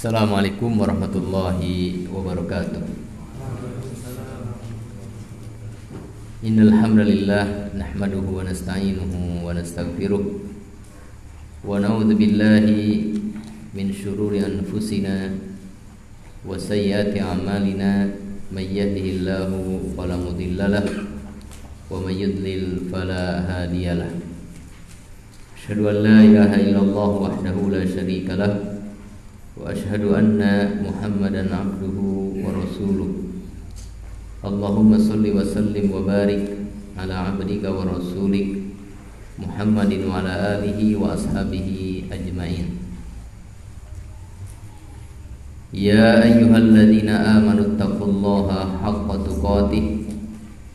Assalamualaikum warahmatullahi wabarakatuh. Innal hamdalillah nahmaduhu wa nasta'inuhu wa nastaghfiruh wa na'udzu billahi min shururi anfusina wa sayyiati a'malina may yahdihillahu fala mudhillalah wa may yudlil fala hadiyalah. Asyhadu an la ilaha illallah wahdahu la syarikalah wa asyhadu anna Muhammadan abduhu wa rasuluh. Allahumma salli wa sallim wa barik ala abdika wa rasulik Muhammadin wa ala alihi wa ashabihi ajmain. Ya ayyuhalladzina amanu taqullaha haqqa tuqatih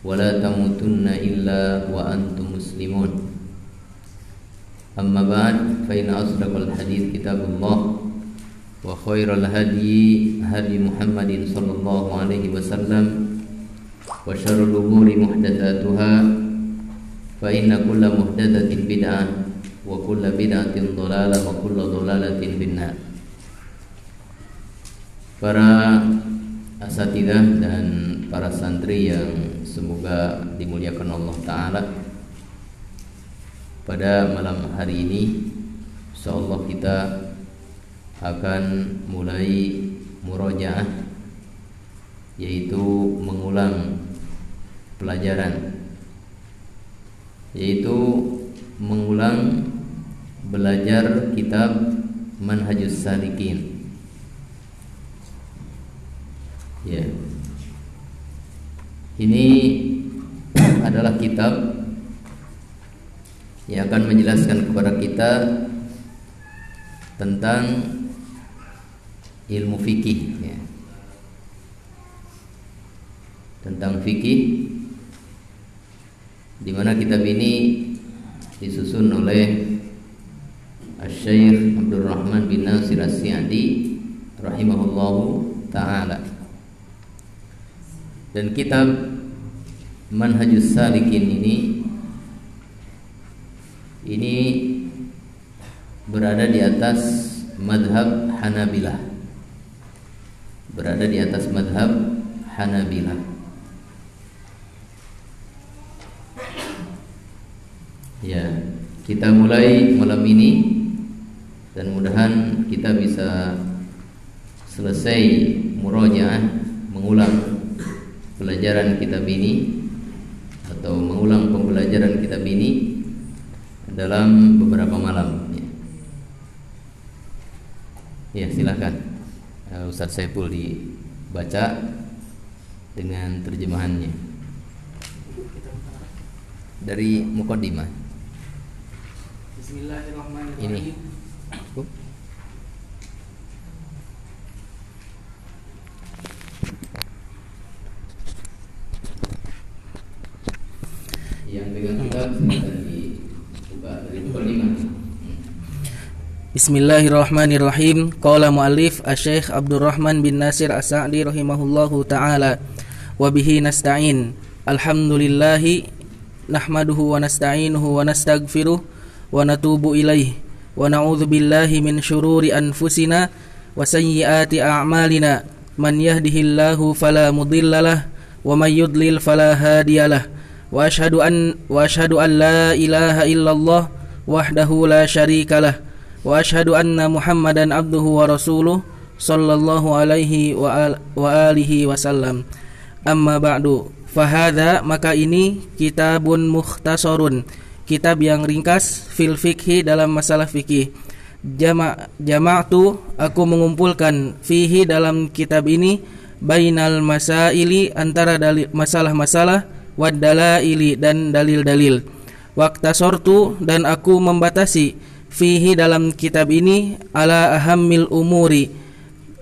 wa la tamutunna illa wa antum muslimun. Amma ba'd, fa inna asdaqal hadits kitabullah wa khairal hadi hadi Muhammadin sallallahu alaihi wasallam wa syarrul umuri muhdatsatuha fa inna kulla muhdatsatin bid'ah wa kulla bid'atin dhalalah wa kulla dhalalatin finnar. Para asatidzah dan para santri yang semoga dimuliakan Allah Ta'ala, pada malam hari ini insyaallah kita akan mulai murojaah, yaitu mengulang pelajaran, yaitu mengulang belajar kitab Manhajus Salikin. Ya, ini adalah kitab yang akan menjelaskan kepada kita tentang ilmu fikih, ya. Tentang fikih, di mana kitab ini disusun oleh Asy-Syaikh Abdul Rahman bin Nasir As-Sa'di rahimahullahu ta'ala. Dan kitab Manhajus Salikin ini berada di atas madhab Hanabilah. Berada di atas madhab Hanabilah. Ya, kita mulai malam ini dan mudahan kita bisa selesai murojaah, mengulang pelajaran kitab ini atau mengulang pembelajaran kitab ini dalam beberapa malam. Ya, silakan Ustaz Saiful dibaca dengan terjemahannya dari muqaddimah. Bismillahirrahmanirrahim. Ini yang dengan kita silakan dibuka dari muqaddimah. Bismillahirrahmanirrahim. Qala muallif Asy-Syaikh Abdul Rahman bin Nasir As-Sa'di rahimahullahu ta'ala. Wa bihi nasta'in. Alhamdulillahi nahmaduhu wa nasta'inuhu wa nastaghfiruh wa natubu ilaih wa na'udzu billahi min syururi anfusina wa sayyiati a'malina. Man yahdihillahu fala mudhillalah wa may yudlil fala hadiyalah. Wa asyhadu an la ilaha illallah wahdahu la syarikalah. Wa asyhadu anna Muhammadan abduhu wa rasuluh sallallahu alaihi wa alihi wasallam. Amma ba'du, fahadha, maka ini kitabun mukhtasarun, kitab yang ringkas, fil fikhi, dalam masalah fikih. Jama'tu, aku mengumpulkan, fihi, dalam kitab ini, bainal masaili, antara masalah-masalah, wad dalaili, dan dalil-dalil. Waqtasortu, dan aku membatasi, fihi, dalam kitab ini, ala ahammil umuri,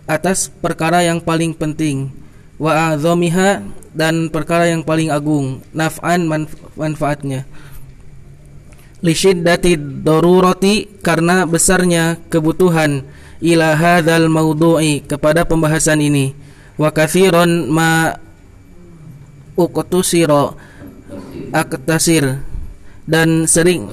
atas perkara yang paling penting, wa a'dhamiha, dan perkara yang paling agung, naf'an, manfaatnya, li syiddati darurati, karena besarnya kebutuhan, ila hadzal maudu'i, kepada pembahasan ini, wa katsiran ma uqtusira, aktasir, dan sering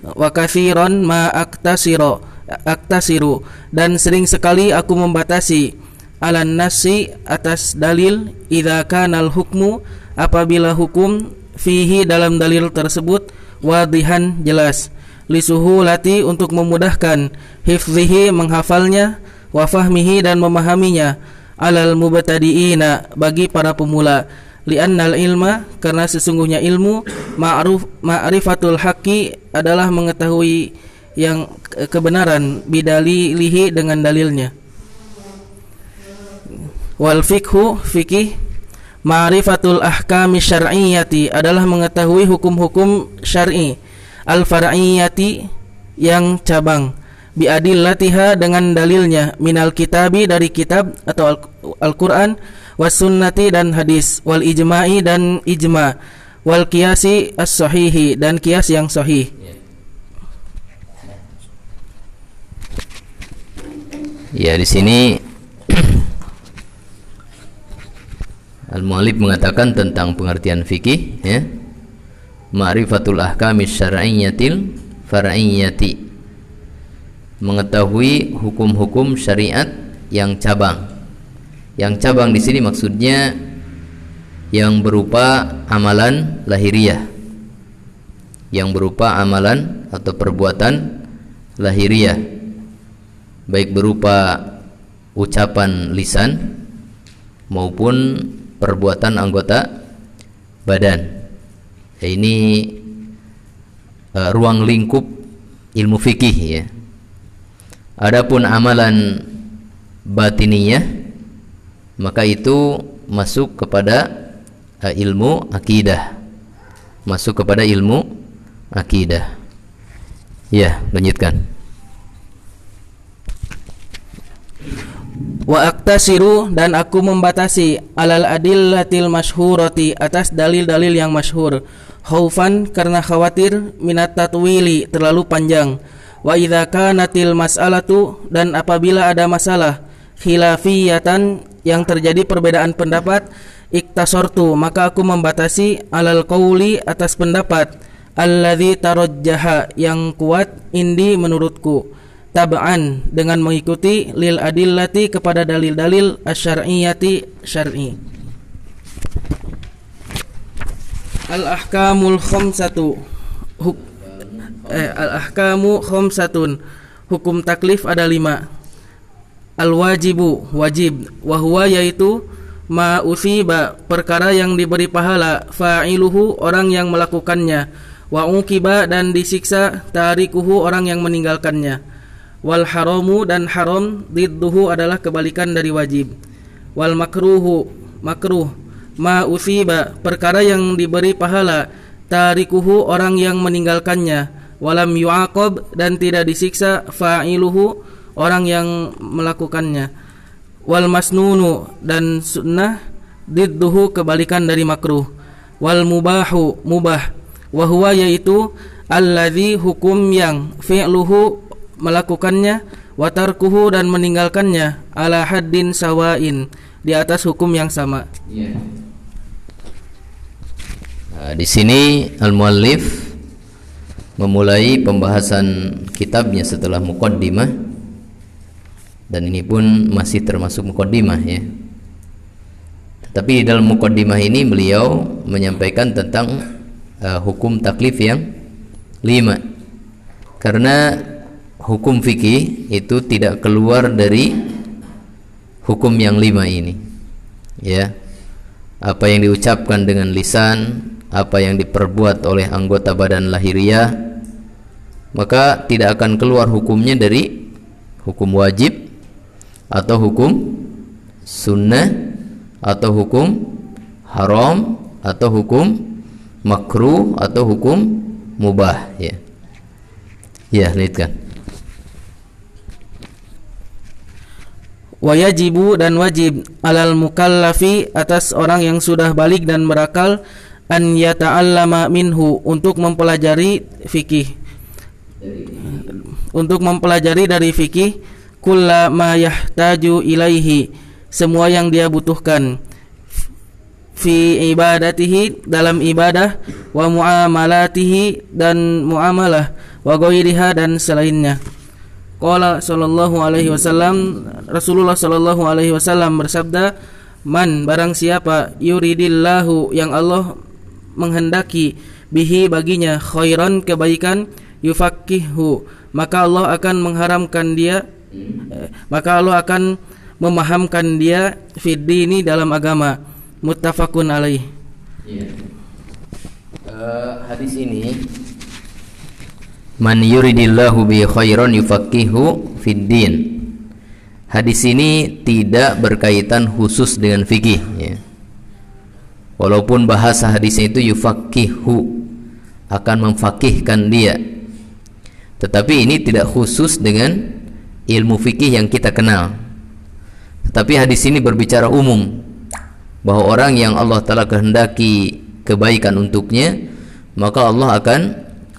wa katsiran ma aktasira, aktasiru, dan sering sekali aku membatasi, alan nasi, atas dalil, idza kanal hukmu, apabila hukum, fihi, dalam dalil tersebut, wadihan, jelas, lisuhulati, untuk memudahkan, hifzihi, menghafalnya, wa fahmihi, dan memahaminya, alal mubtadiina, bagi para pemula, li'annal ilma, karena sesungguhnya ilmu, ma'rifatul haqqi, adalah mengetahui yang kebenaran, bidalilihi, dengan dalilnya. Wal fiqhu, fikih, ma'rifatul ahkami syar'iyyati, adalah mengetahui hukum-hukum syar'i, al far'iyyati, yang cabang, biadillatiha, dengan dalilnya, minal kitabi, dari kitab atau Al-Quran, was sunnati, dan hadis, wal ijma'i, dan ijma', wal qiyasi as-sahihi, dan qiyas yang sahih. Ya, di sini al-mu'allif mengatakan tentang pengertian fikih, ya. Ma'rifatul ahkami syar'iyyatil far'iyyati, mengetahui hukum-hukum syariat yang cabang. Yang cabang di sini maksudnya yang berupa amalan lahiriah, yang berupa amalan atau perbuatan lahiriah, baik berupa ucapan lisan maupun perbuatan anggota badan. Ini ruang lingkup ilmu fikih, ya. Adapun amalan batiniyah, maka itu masuk kepada ilmu akidah, masuk kepada ilmu akidah. Ya, lanjutkan. Wa aktasiru, dan aku membatasi, alal adillatil masyhurati, atas dalil-dalil yang masyhur, khaufan, karena khawatir, minat tatwili, terlalu panjang, wa idza kanatil mas'alatu, dan apabila ada masalah, khilafiyatan, yang terjadi perbedaan pendapat, iktasortu, maka aku membatasi, alal qauli, atas pendapat, alladzi tarajjaha, yang kuat, indi, menurutku, tab'an, dengan mengikuti, lil adillati, kepada dalil-dalil asyar'iyyati, syar'i. Al-ahkamul khamsatu, al-ahkamu khamsatun, hukum taklif ada 5. Al-wajibu, wajib, wahwa, yaitu ma usiba, perkara yang diberi pahala, fa'iluhu, orang yang melakukannya, wa uqiba, dan disiksa, tarikuhu, orang yang meninggalkannya, wal haramu, dan haram, didduhu, adalah kebalikan dari wajib, wal makruhu, makruh, ma usiba, perkara yang diberi pahala, tarikuhu, orang yang meninggalkannya, walam yu'aqab, dan tidak disiksa, fa'iluhu, orang yang melakukannya, wal masnunu, dan sunnah, didduhu, kebalikan dari makruh, wal mubahu, mubah, wahwa, yaitu alladzi, hukum yang, fi'luhu, melakukannya, wa tarkuhu, dan meninggalkannya, ala haddin sawain, di atas hukum yang sama. Nah, di sini al-muallif memulai pembahasan kitabnya setelah muqaddimah, dan ini pun masih termasuk muqaddimah, ya. Tetapi di dalam muqaddimah ini beliau menyampaikan tentang hukum taklif yang 5, karena hukum fikih itu tidak keluar dari hukum yang 5 ini, ya. Apa yang diucapkan dengan lisan, apa yang diperbuat oleh anggota badan lahiriah, maka tidak akan keluar hukumnya dari hukum wajib, atau hukum sunnah, atau hukum haram, atau hukum makruh, atau hukum mubah, ya. Ya, lihatkan. Wa yajibu, dan wajib, alal mukallafi, atas orang yang sudah balik dan berakal, an yata'allama minhu, untuk mempelajari fikih, untuk mempelajari dari fikih, kulla ma yahtaju ilaihi, semua yang dia butuhkan, fi ibadatihi, dalam ibadah, wa muamalatihi, dan muamalah, wa ghairiha, dan selainnya. Qala sallallahu alaihi wasallam, Rasulullah sallallahu alaihi wasallam bersabda, man barang siapa yuridillahu yang Allah menghendaki bihi baginya khairan kebaikan yufaqihu maka Allah akan memahamkan dia fid dini dalam agama. Muttafaqun alaih. Hadis ini man yuridillahu bi khairan yufaqihu fid din. Hadis ini tidak berkaitan khusus dengan fikih ya. Walaupun bahasa hadisnya itu yufaqihu, akan memfakihkan dia. Tetapi ini tidak khusus dengan ilmu fikih yang kita kenal. Tetapi hadis ini berbicara umum bahwa orang yang Allah Ta'ala kehendaki kebaikan untuknya, maka Allah akan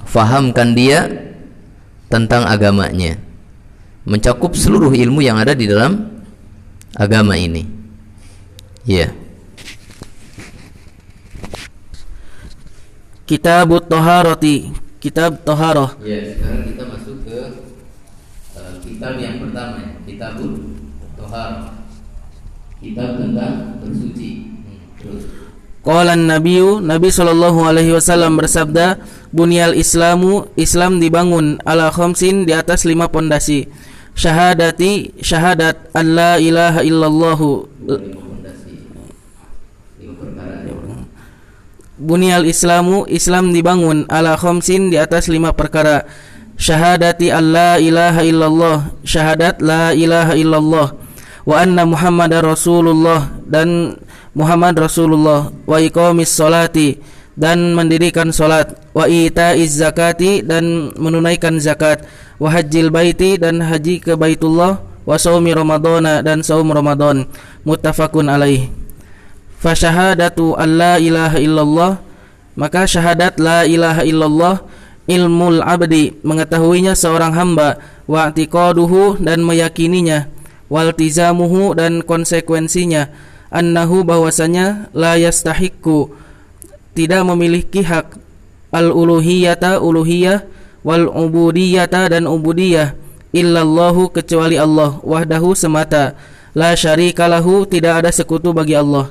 fahamkan dia tentang agamanya, mencakup seluruh ilmu yang ada di dalam agama ini. Ya. Kitabut Taharati, kitab Taharah. Ya, sekarang kita masuk ke kitab yang pertama, Kitabut Taharah. Kitab tentang bersuci. Terus. Qala an-nabiyyu, Nabi sallallahu alaihi wasallam bersabda, bunyal Islamu, Islam dibangun ala khamsin, di atas 5 pondasi. Syahadat an la ilaha illallah. Bunyal Islamu, Islam dibangun ala khamsin, di atas 5 perkara. Syahadati an la ilaha illallah, syahadat la ilaha illallah, wa anna Muhammadar Rasulullah, dan Muhammad Rasulullah, wa iqamis salati, dan mendirikan salat, wa itaiz zakati, dan menunaikan zakat, wa hajjil baiti, dan haji ke Baitullah, wa shaumi Ramadana, dan saum Ramadan. Muttafaqun alaih. Fa syahadatu an la ilaha illallah, maka syahadat la ilaha illallah ilmul abdi, mengetahuinya seorang hamba, wa i'tiqaduhu, dan meyakininya, waltizamuhu, dan konsekuensinya, annahu, bahwasanya, la yastahiqqu, tidak memiliki hak, al-uluhiyata, uluhiyah, wal ubudiyata, dan ubudiyah, illallahu, kecuali Allah, wahdahu, semata, la syarikalahu, tidak ada sekutu bagi Allah.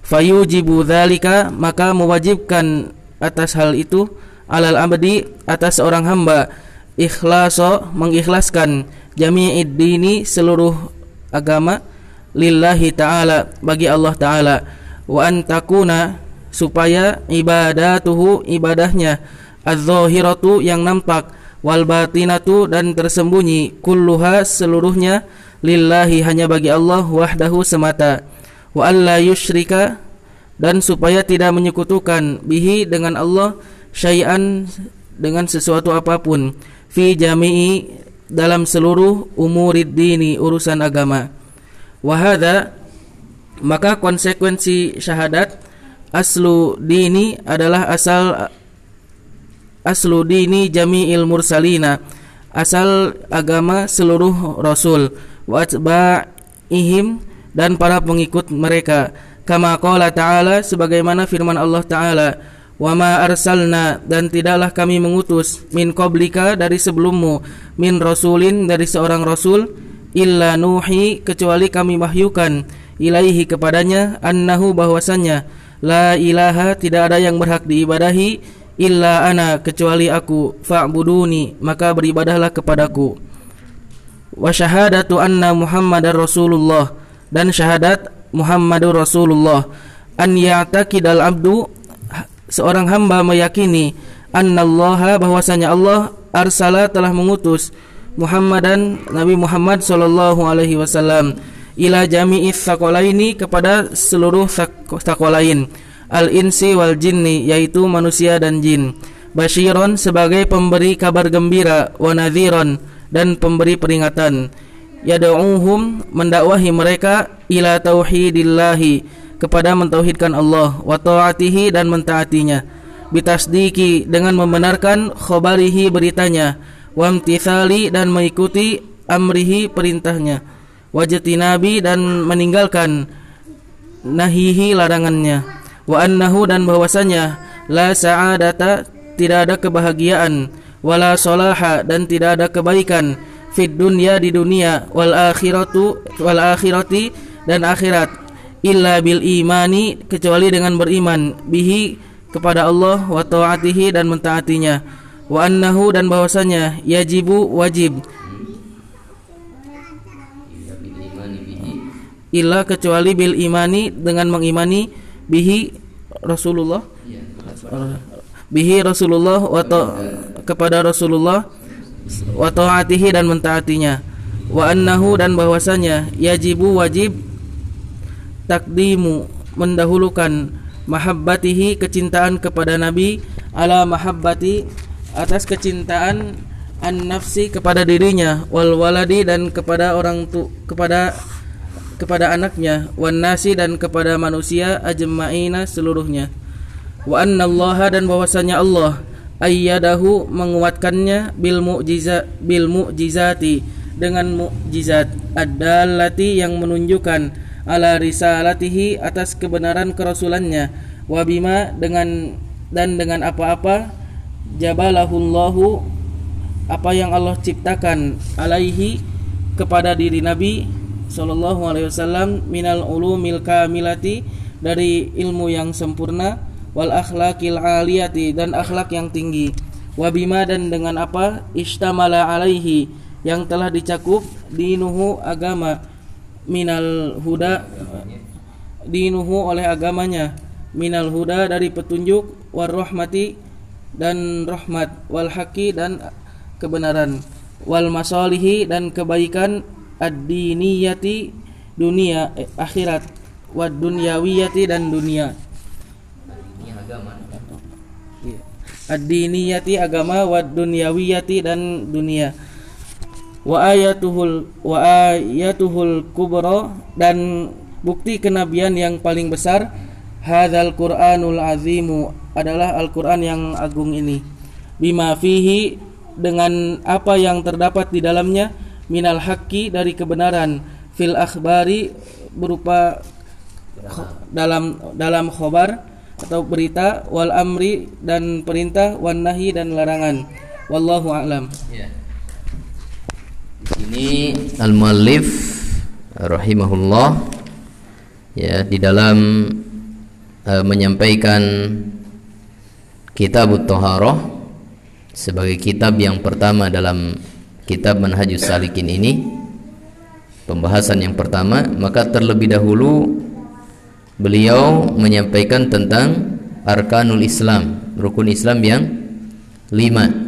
Fayujibu dzalika, maka mewajibkan atas hal itu, alal abdi, atas seorang hamba, ikhlaso, mengikhlaskan, jami'id dini, seluruh agama, lillahi ta'ala, bagi Allah ta'ala, wa antakuna, supaya ibadatuhu, ibadahnya, az-zahiratu, yang nampak, wal batinatu, dan tersembunyi, kulluha, seluruhnya, lillahi, hanya bagi Allah, wahdahu, semata, wa alla yusyrika, dan supaya tidak menyekutukan, bihi, dengan Allah, syai'an, dengan sesuatu apapun, fi jami'i, dalam seluruh umurid dini, urusan agama. Wahada, maka konsekuensi syahadat, aslu dini, adalah aslu dini jami'il mursalina, asal agama seluruh rasul, wa atba'ihim, dan para pengikut mereka, kama qala ta'ala, sebagaimana firman Allah ta'ala, wa ma arsalna, dan tidaklah kami mengutus, min qablika, dari sebelummu, min rasulin, dari seorang rasul, illa nuhi, kecuali kami wahyukan, ilaihi, kepadanya, annahu, bahwasannya, la ilaha, tidak ada yang berhak diibadahi, illa ana, kecuali aku, fa'buduni, maka beribadahlah kepadaku. Wa syahadatu anna Muhammadar Rasulullah, dan syahadat Muhammadur Rasulullah, an ya'taqidal abdu, seorang hamba meyakini, annallaha, bahwasanya Allah, arsala, telah mengutus, Muhammadan, Nabi Muhammad sallallahu alaihi wasallam, ila jami'is tsaqalaini, kepada seluruh tsaqalain, al-insi wal jinni, yaitu manusia dan jin, basyiron, sebagai pemberi kabar gembira, wa nadhiron, dan pemberi peringatan, yad'uhum, mendakwahi mereka, ila tauhidillahi, kepada mentauhidkan Allah, wa ta'atihi, dan mentaatinya, bitasdiki, dengan membenarkan, khobarihi, beritanya, wa imtithali, dan mengikuti, amrihi, perintahnya, wajtinabi, dan meninggalkan, nahihi, larangannya, wa annahu, dan bahwasanya, la sa'adata, tidak ada kebahagiaan, wala salaha, dan tidak ada kebaikan, fid dunya di dunia wal akhirati dan akhirat illa bil imani kecuali dengan beriman bihi kepada Allah wa taatihi dan mentaatinya wa annahu dan bahwasanya yajibu wajib illa kecuali bil imani dengan mengimani bihi Rasulullah kepada Rasulullah wa taatihi dan mentaatinya wa annahu dan bahwasanya yajibu wajib takdimu mendahulukan mahabbatihi kecintaan kepada Nabi ala mahabbati atas kecintaan an-nafsi kepada dirinya wal waladi dan kepada kepada anaknya wan nasi dan kepada manusia ajma'ina seluruhnya wa annallaha dan bahwasanya Allah ayyadahu menguatkannya bil mu'jizati dengan mukjizat ad-dallati yang menunjukkan ala risalatihi atas kebenaran kerasulannya wa bima dengan apa-apa jabalahullahu apa yang Allah ciptakan alaihi kepada diri Nabi sallallahu alaihi wasallam minal ulumil kamilati dari ilmu yang sempurna wal akhlaqil aliyati dan akhlak yang tinggi wa bima dan dengan apa istamala alaihi yang telah dicakup dinuhu agama minal huda dinuhu oleh agamanya minal huda dari petunjuk war rahmati dan rahmat wal haqi dan kebenaran wal masalihi dan kebaikan ad-diniyati dunia akhirat wad dunyawiyati dan dunia ad-diniyati agama wad dunyawiyati dan dunia wa ayatuhul kubra dan bukti kenabian yang paling besar hadzal Qur'anul azimu adalah Al-Qur'an yang agung ini bima fihi dengan apa yang terdapat di dalamnya minal haqqi dari kebenaran fil akhbari berupa dalam khobar atau berita wal amri dan perintah wan nahi dan larangan wallahu a'lam. Ya. Ini al-muallif rahimahullah ya di dalam menyampaikan Kitabut Thaharah sebagai kitab yang pertama dalam kitab Manhajus Salikin ini, pembahasan yang pertama, maka terlebih dahulu beliau menyampaikan tentang arkanul Islam, rukun Islam yang 5.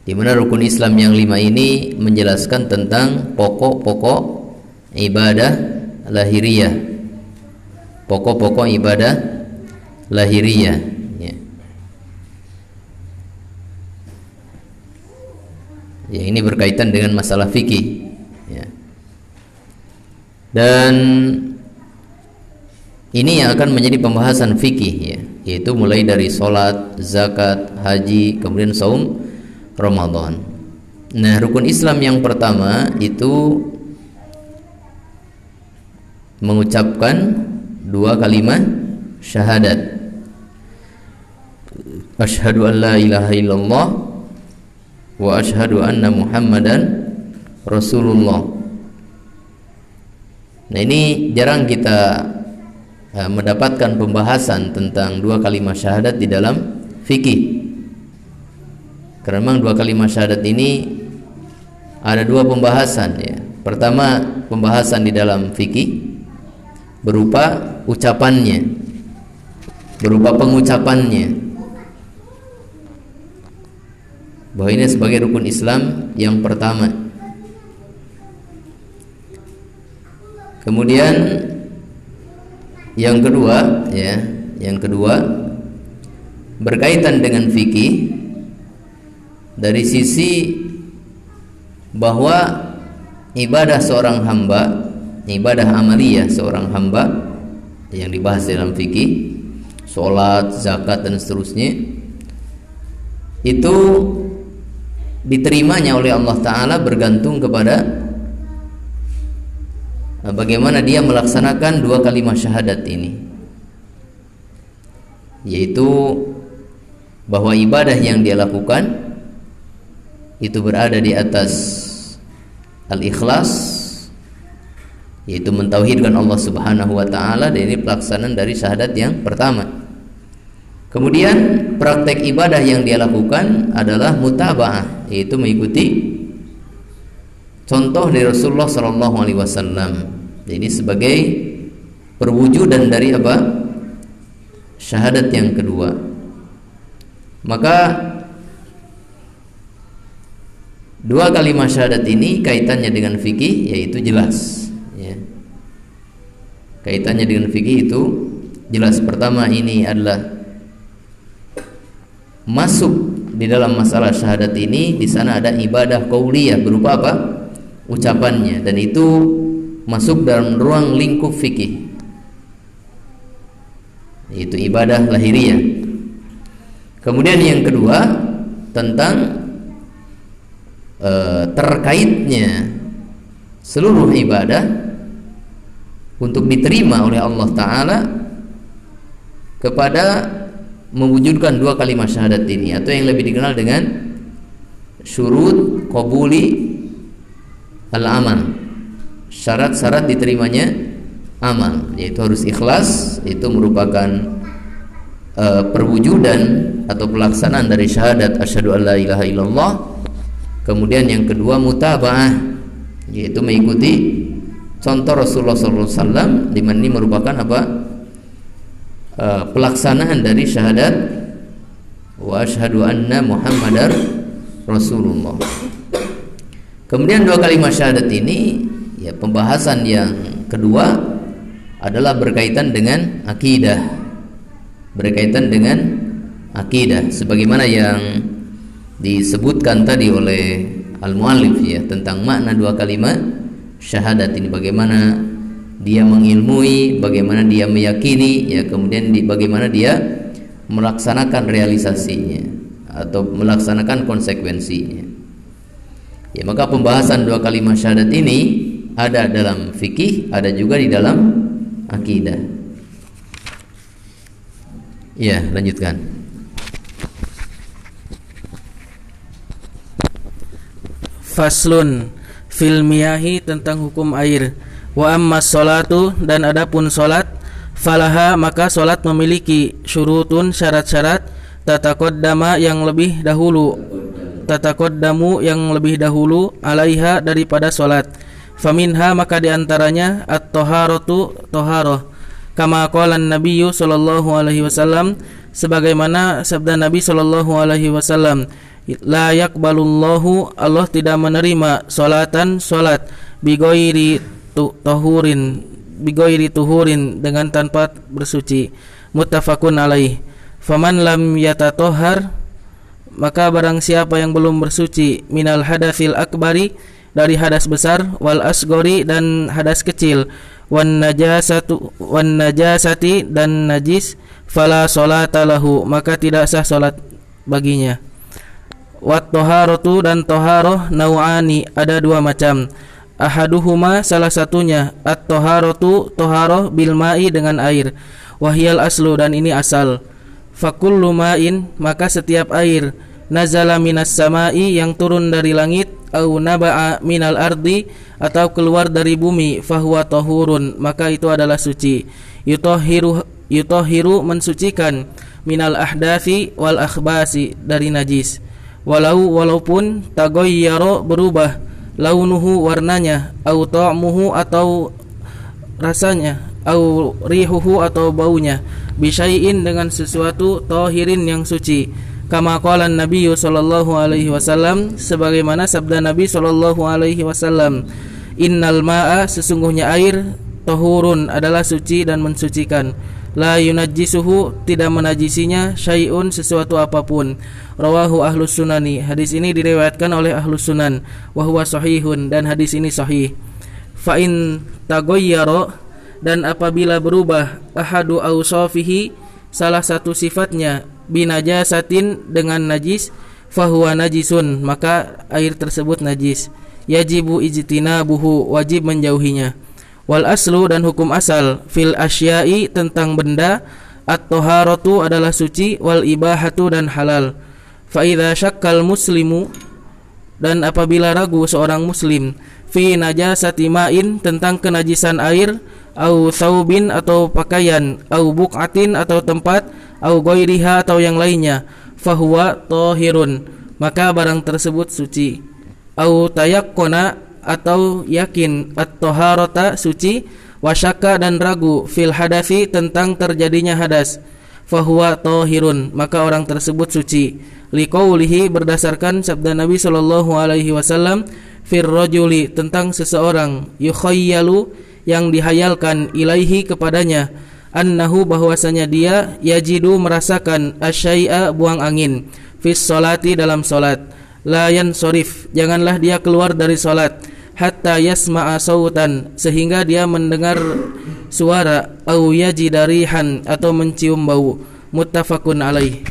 Di mana rukun Islam yang 5 ini menjelaskan tentang pokok-pokok ibadah lahiriah. Pokok-pokok ibadah lahiriah. Ya, ini berkaitan dengan masalah fikih ya. Dan ini yang akan menjadi pembahasan fikih ya, yaitu mulai dari sholat, zakat, haji, kemudian saum Ramadan. Nah, rukun Islam yang pertama itu mengucapkan 2 kalimat syahadat. Asyhadu an la ilaha illallah wa asyhadu anna Muhammadan Rasulullah. Nah, ini jarang kita mendapatkan pembahasan tentang 2 kalimat syahadat di dalam fikih. Karena memang 2 kalimat syahadat ini ada 2 pembahasan ya. Pertama, pembahasan di dalam fikih berupa ucapannya, berupa pengucapannya, bahwa ini sebagai rukun Islam yang pertama. Kemudian yang kedua ya, yang kedua berkaitan dengan fikih dari sisi bahwa ibadah seorang hamba, ibadah amaliyah seorang hamba yang dibahas dalam fikih, sholat, zakat dan seterusnya, itu diterimanya oleh Allah Ta'ala bergantung kepada bagaimana dia melaksanakan 2 kalimat syahadat ini, yaitu bahwa ibadah yang dia lakukan itu berada di atas al-ikhlas, yaitu mentauhidkan Allah Subhanahu wa taala, dan ini pelaksanaan dari syahadat yang pertama. Kemudian praktek ibadah yang dia lakukan adalah mutaba'ah, yaitu mengikuti contoh dari Rasulullah sallallahu alaihi wasallam. Ini sebagai perwujudan dari apa? Syahadat yang kedua. Maka dua kalimat syahadat ini kaitannya dengan fikih, yaitu jelas, ya. Kaitannya dengan fikih itu jelas. Pertama, ini adalah masuk di dalam masalah syahadat ini, di sana ada ibadah qauliyah berupa apa? Ucapannya, dan itu masuk dalam ruang lingkup fikih, yaitu ibadah lahiriah. Kemudian yang kedua, tentang terkaitnya seluruh ibadah untuk diterima oleh Allah Ta'ala kepada mewujudkan dua kalimat syahadat ini, atau yang lebih dikenal dengan syurut qabuli al-amal, syarat-syarat diterimanya amal, yaitu harus ikhlas. Itu merupakan perwujudan atau pelaksanaan dari syahadat asyhadu alla ilaha illallah. Kemudian yang kedua mutaba'ah, yaitu mengikuti contoh Rasulullah SAW, di mana ini merupakan apa? Pelaksanaan dari syahadat wa asyhadu anna Muhammadar Rasulullah. Kemudian dua kalimat syahadat ini, ya, pembahasan yang kedua adalah berkaitan dengan akidah. Berkaitan dengan akidah, sebagaimana yang disebutkan tadi oleh al-muallif, ya, tentang makna dua kalimat syahadat ini, bagaimana dia mengilmui, bagaimana dia meyakini, ya, kemudian bagaimana dia melaksanakan realisasinya atau melaksanakan konsekuensinya. Ya, maka pembahasan dua kalimat syahadat ini ada dalam fikih, ada juga di dalam akidah. Ya, lanjutkan. Faslun fil miyahi, tentang hukum air. Wa amma sholatu, dan adapun solat, falaha, maka solat memiliki syurutun, syarat-syarat, tataqaddama, yang lebih dahulu, tataqaddamu, yang lebih dahulu, alaiha, daripada solat. Faminha, maka diantaranya at-taharatu, taharah, kama qala an-nabiyyu sallallahu alaihi wasallam, sebagaimana sabda Nabi sallallahu alaihi wasallam, la yaqbalullahu, Allah tidak menerima salatan, salat, bighairi tuhurin, dengan tanpa bersuci. Muttafaqun alaih. Faman lam yatatohar, maka barang siapa yang belum bersuci, minal hadatsil akbari, dari hadas besar, wal asgori, dan hadas kecil, wan najasati, dan najis, fala sholata lahu, maka tidak sah salat baginya. Wat toharotu, dan toharoh, nau'ani, ada dua macam. Ahaduhuma, salah satunya, at-toharotu, toharoh bil ma'i, dengan air, wahyal aslu, dan ini asal. Fakullu ma'in, maka setiap air, nazala minas sama'i, yang turun dari langit, au naba'a minal ardi, atau keluar dari bumi, fahuwa tahurun, maka itu adalah suci. Yutohiru, mensucikan, minal ahdathi wal akhbasi, dari najis. Walaupun tagoyyaro, berubah, launuhu, warnanya, au ta'muhu, atau rasanya, au rihuhu, atau baunya, bisyai'in, dengan sesuatu, tahirin, yang suci, kama qala an-nabiyyu sallallahu alaihi wasallam, sebagaimana sabda Nabi sallallahu alaihi wasallam, innal ma'a, sesungguhnya air, tahurun, adalah suci dan mensucikan, la yunajjisuhu, tidak menajisinya, syai'un, sesuatu apapun. Rawahu ahlus sunani, hadis ini diriwayatkan oleh ahlus sunan, wa huwa sahihun, dan hadis ini sahih. Fa in tagoyyara, dan apabila berubah, ahadu awsafihi, salah satu sifatnya, binajasatin, dengan najis, fahuwa najisun, maka air tersebut najis. Yajibu ijtinabuhu, wajib menjauhinya. Wal aslu, dan hukum asal, fil asyai, tentang benda, at-taharatu, adalah suci, wal ibahatu, dan halal. Fa idza syakkal muslimu, Dan apabila ragu seorang muslim fi najasati ma'in, tentang kenajisan air, au thawbin atau pakaian, au buq'atin atau tempat, au ghairiha atau yang lainnya, fahuwa tahirun, maka barang tersebut suci. Au tayaqqana atau yakin, at-taharata suci, wasyaka dan ragu, fil hadathi tentang terjadinya hadas, fahuwa tahirun, maka orang tersebut suci. Liqaulihi, berdasarkan sabda Nabi sallallahu alaihi wasallam, fir rajuli, tentang seseorang, yukhayyalu, yang dihayalkan, ilaihi, kepadanya, annahu, bahwasanya dia, yajidu, merasakan, asyai'a, buang angin, fis salati, dalam salat, la yansorif, janganlah dia keluar dari salat, hatta yasma'a sautan, sehingga dia mendengar suara, au yajidarihan, atau mencium bau. Muttafaqun alaih.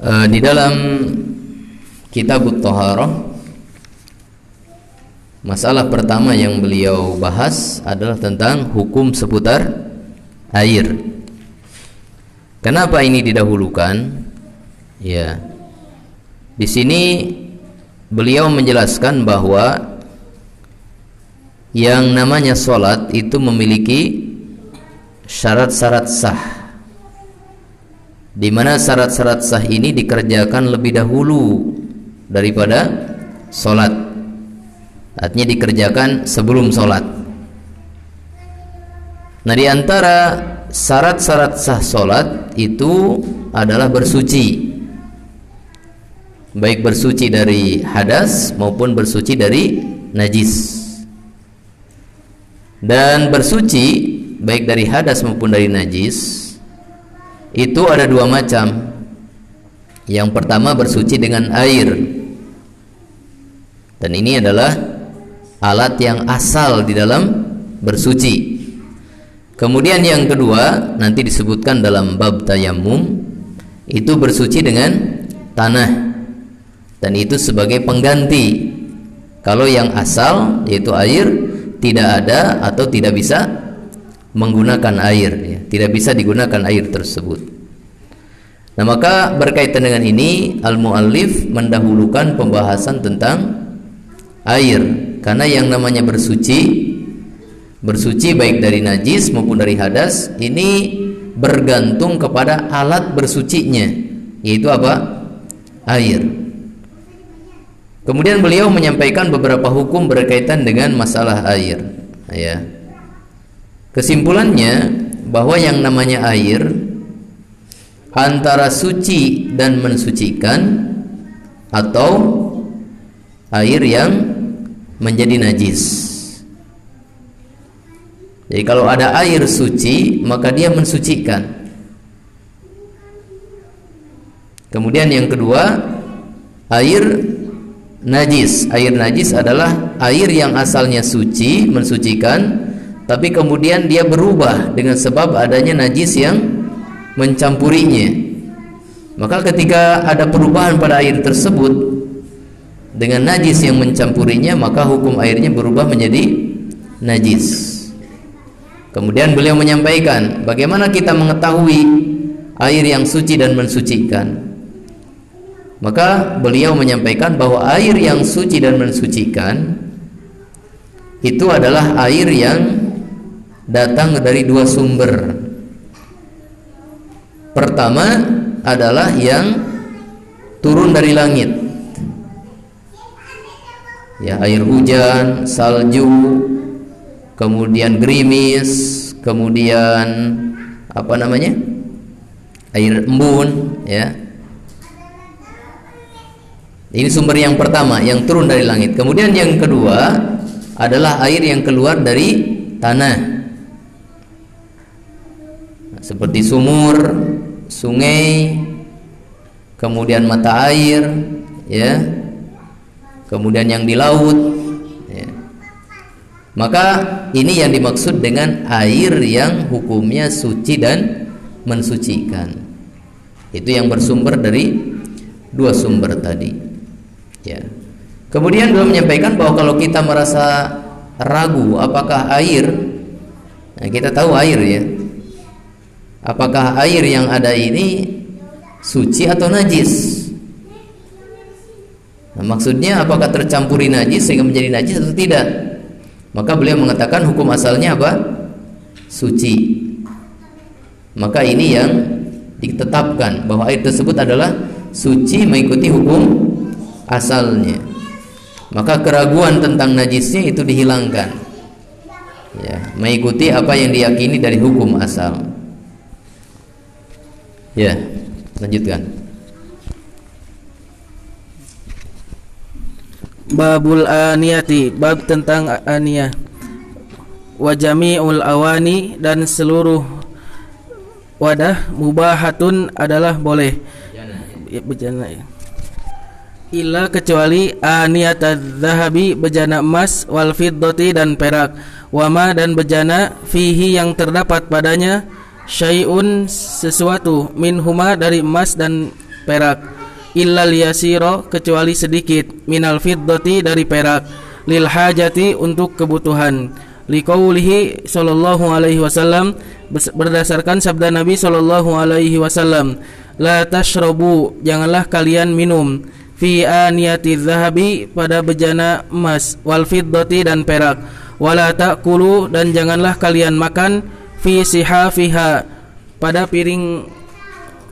Di dalam kitab At-Taharah, masalah pertama yang beliau bahas adalah tentang hukum seputar air. Kenapa ini didahulukan? Ya, di sini beliau menjelaskan bahwa yang namanya sholat itu memiliki syarat-syarat sah, di mana syarat-syarat sah ini dikerjakan lebih dahulu daripada sholat. Artinya dikerjakan sebelum sholat. Nah, di antara syarat-syarat sah sholat itu adalah bersuci, baik bersuci dari hadas maupun bersuci dari najis. Dan bersuci baik dari hadas maupun dari najis itu ada dua macam. Yang pertama bersuci dengan air, dan ini adalah alat yang asal di dalam bersuci. Kemudian yang kedua nanti disebutkan dalam bab tayammum, itu bersuci dengan tanah, dan itu sebagai pengganti. Kalau yang asal yaitu air tidak ada atau tidak bisa menggunakan air, ya, tidak bisa digunakan air tersebut. Nah, maka berkaitan dengan ini al-muallif mendahulukan pembahasan tentang air, karena yang namanya bersuci baik dari najis maupun dari hadas ini bergantung kepada alat bersucinya, yaitu apa? Air. Kemudian beliau menyampaikan beberapa hukum berkaitan dengan masalah air, ya. Kesimpulannya bahwa yang namanya air antara suci dan mensucikan, atau air yang menjadi najis. Jadi kalau ada air suci maka dia mensucikan. Kemudian yang kedua, air najis. Air najis adalah air yang asalnya suci, mensucikan, tapi kemudian dia berubah dengan sebab adanya najis yang mencampurinya. Maka ketika ada perubahan pada air tersebut dengan najis yang mencampurinya, maka hukum airnya berubah menjadi najis. Kemudian beliau menyampaikan bagaimana kita mengetahui air yang suci dan mensucikan. Maka beliau menyampaikan bahwa air yang suci dan mensucikan itu adalah air yang datang dari dua sumber. Pertama adalah yang turun dari langit, ya, air hujan, salju, kemudian gerimis, kemudian apa namanya, air embun, ya. Ini sumber yang pertama yang turun dari langit. Kemudian yang kedua adalah air yang keluar dari tanah, seperti sumur, sungai, kemudian mata air, ya, kemudian yang di laut, ya. Maka ini yang dimaksud dengan air yang hukumnya suci dan mensucikan. Itu yang bersumber dari dua sumber tadi, ya. Kemudian beliau menyampaikan bahwa kalau kita merasa ragu apakah air, nah kita tahu air ya, apakah air yang ada ini suci atau najis. Nah, maksudnya apakah tercampuri najis sehingga menjadi najis atau tidak? Maka beliau mengatakan hukum asalnya apa? Suci. Maka ini yang ditetapkan bahwa air tersebut adalah suci mengikuti hukum asalnya. Maka keraguan tentang najisnya itu dihilangkan, ya, mengikuti apa yang diyakini dari hukum asal. Ya, lanjutkan. Babul aniyati, bab tentang aniyah. Wa jami'ul awani, dan seluruh wadah mubahatun adalah boleh. Bejana ya. Illa kecuali aniyatadz zahabi, bejana emas, wal fiddati dan perak, wama dan bejana fihi yang terdapat padanya syai'un sesuatu minhuma dari emas dan perak, illa liyasiro kecuali sedikit, minal fiddati dari perak, lil hajati untuk kebutuhan, liqaulihi sallallahu alaihi wasallam, berdasarkan sabda Nabi sallallahu alaihi wasallam, la tashrabu, janganlah kalian minum, fi aniyati zahabi, pada bejana emas, wal fiddati dan perak, wala ta'kulu, dan janganlah kalian makan, fi sihafiha, pada piring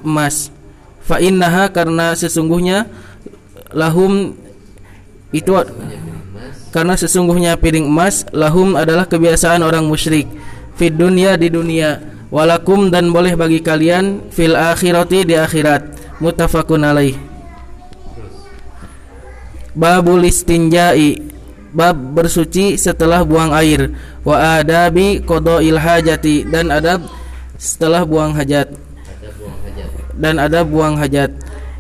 emas, fa innaha, karena sesungguhnya, lahum itu, karena sesungguhnya piring emas, lahum adalah kebiasaan orang musyrik, fid dunya di dunia, walakum dan boleh bagi kalian, fil akhirati di akhirat, muttafaqun alaih. Babul istinja'i, bab bersuci setelah buang air, wa adabi qada'il hajati, dan adab setelah buang hajat, dan adab buang hajat.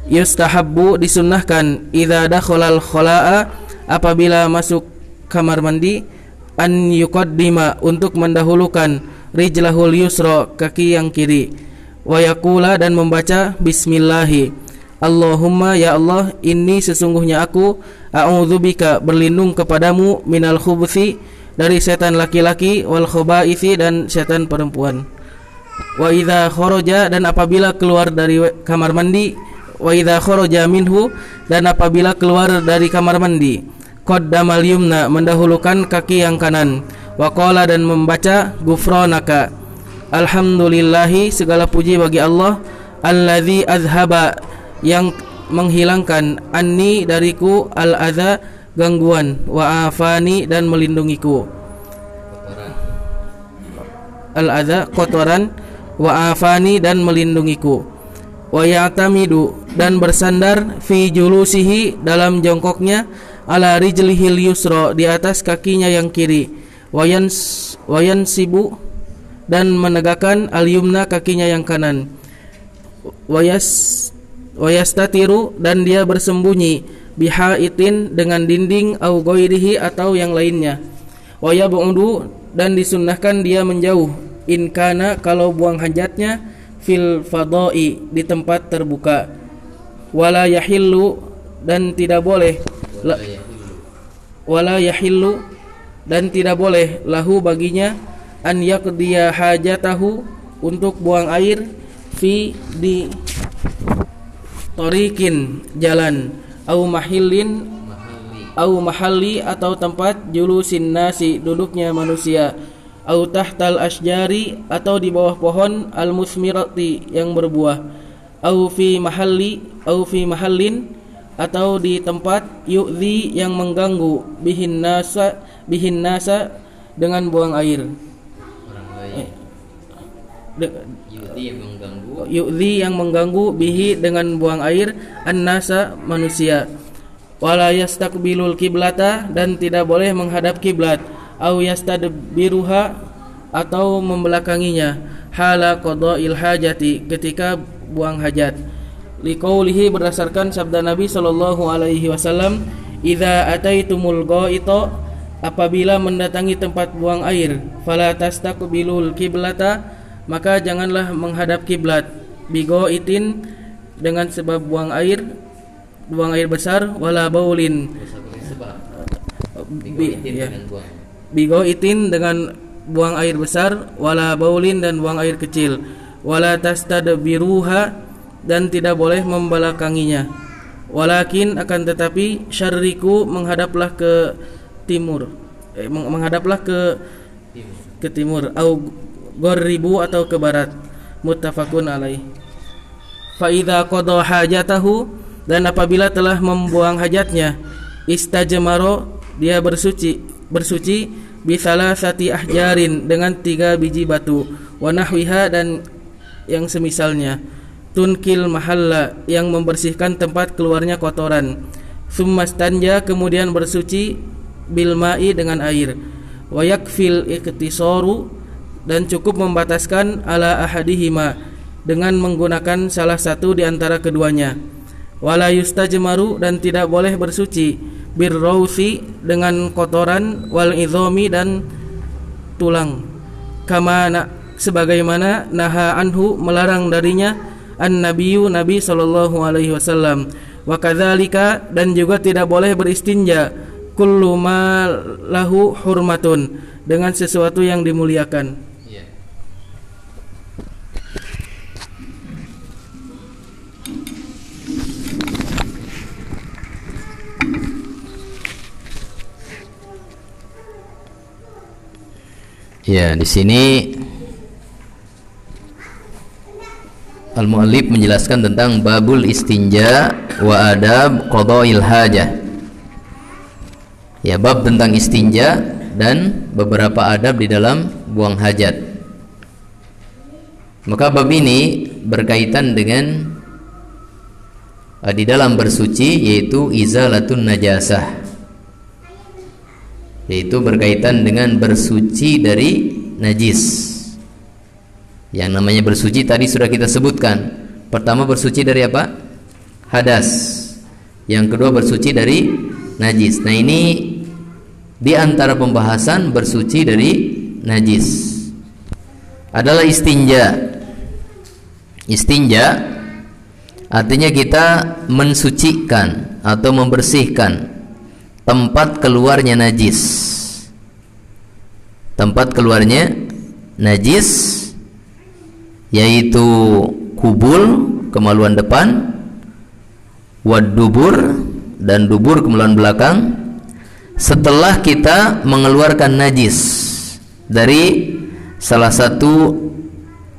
Yustahabbu, disunnahkan, idza dakhalal khala'a, apabila masuk kamar mandi, an yuqaddima, untuk mendahulukan, rijlahul yusra, kaki yang kiri, wa yaqula, dan membaca bismillahi, Allahumma, ya Allah, inni sesungguhnya aku, a'udzubika, berlindung kepadamu, minal khubuthi, dari setan laki-laki, wal khabaithi, dan setan perempuan. Wa idza kharaja, dan apabila keluar dari kamar mandi, wa idza kharaja minhu, dan apabila keluar dari kamar mandi, qaddamal yumna, mendahulukan kaki yang kanan, wa qala, dan membaca ghufranaka, alhamdulillahi, segala puji bagi Allah, alladzi azhaba, yang menghilangkan, anni, dariku, al-adza, gangguan, wa afani, dan melindungiku, al-adza, kotoran, wa afani, dan melindungiku, wa ya'tamidu, dan bersandar, fi julusihi, dalam jongkoknya, ala rijlihil yusra, di atas kakinya yang kiri, wa yansibu, dan menegakkan, al-yumna, kakinya yang kanan, wa yastatiru, dan dia bersembunyi, bihaitin, dengan dinding, au ghairihi, atau yang lainnya, wa yab'udu, dan disunnahkan dia menjauh, in kana, kalau buang hajatnya, fil fadai, di tempat terbuka, wala yahillu, dan tidak boleh, wala yahillu, dan tidak boleh, lahu, baginya, an yaqdiya hajatahu, untuk buang air, fi, di torikin, jalan, au mahillin, au mahalli, atau tempat, julusin nasi, duduknya manusia, au tahtal asjari, atau di bawah pohon, al musmirati, yang berbuah, au fi mahallin, atau di tempat, yu'zi, yang mengganggu, bihin nasa, dengan buang air, yu'zi, yang mengganggu, bihi, dengan buang air, an-nasa, manusia, wala yastaqbilul kiblata, dan tidak boleh menghadap kiblat, au yastadbiruha, atau membelakanginya, hala qada'il hajati, ketika buang hajat, liqaulihi, berdasarkan sabda Nabi sallallahu alaihi wasallam, idza ataitumul ghaita, apabila mendatangi tempat buang air, fala tastaqbilul kiblata, maka janganlah menghadap kiblat, bigoitin, dengan sebab buang air besar, wala baulin, bigoitin dengan buang air besar, wala baulin dan buang air kecil, wala tastadbiruha dan tidak boleh membelakanginya, walakin akan tetapi syarriku menghadaplah ke timur, menghadaplah ke timur, au gharribu atau ke barat. Muttafaqun alaih. Fa idza qada hajatahu, dan apabila telah membuang hajatnya, istajmaro, dia bersuci bisalasati ahjarin, dengan 3 biji batu, wa nahwiha dan yang semisalnya, tunkil mahalla, yang membersihkan tempat keluarnya kotoran, summastanja, kemudian bersuci bil ma'i, dengan air, wa yakfil iktisaru, dan cukup membataskan ala ahadihima, dengan menggunakan salah satu di antara keduanya, wala yustajmaru, dan tidak boleh bersuci birrausi, dengan kotoran, wal idhomi, dan tulang, kama sebagaimana naha anhu, melarang darinya, an-nabiyyu, Nabi sallallahu alaihi wasallam, wa kadzalika, dan juga tidak boleh beristinja kullu ma lahu hurmatun, dengan sesuatu yang dimuliakan. Ya, di sini al-muallif menjelaskan tentang babul istinja wa adab qada'il hajah. Ya, bab tentang istinja dan beberapa adab di dalam buang hajat. Maka bab ini berkaitan dengan di dalam bersuci, yaitu izalatun najasah, yaitu berkaitan dengan bersuci dari najis. Yang namanya bersuci tadi sudah kita sebutkan. Pertama, bersuci dari apa? Hadas. Yang kedua, bersuci dari najis. Nah, ini di antara pembahasan bersuci dari najis adalah istinja. Istinja artinya kita mensucikan atau membersihkan tempat keluarnya najis. Tempat keluarnya najis yaitu kubul, kemaluan depan, wad dubur, dan dubur, kemaluan belakang, setelah kita mengeluarkan najis dari salah satu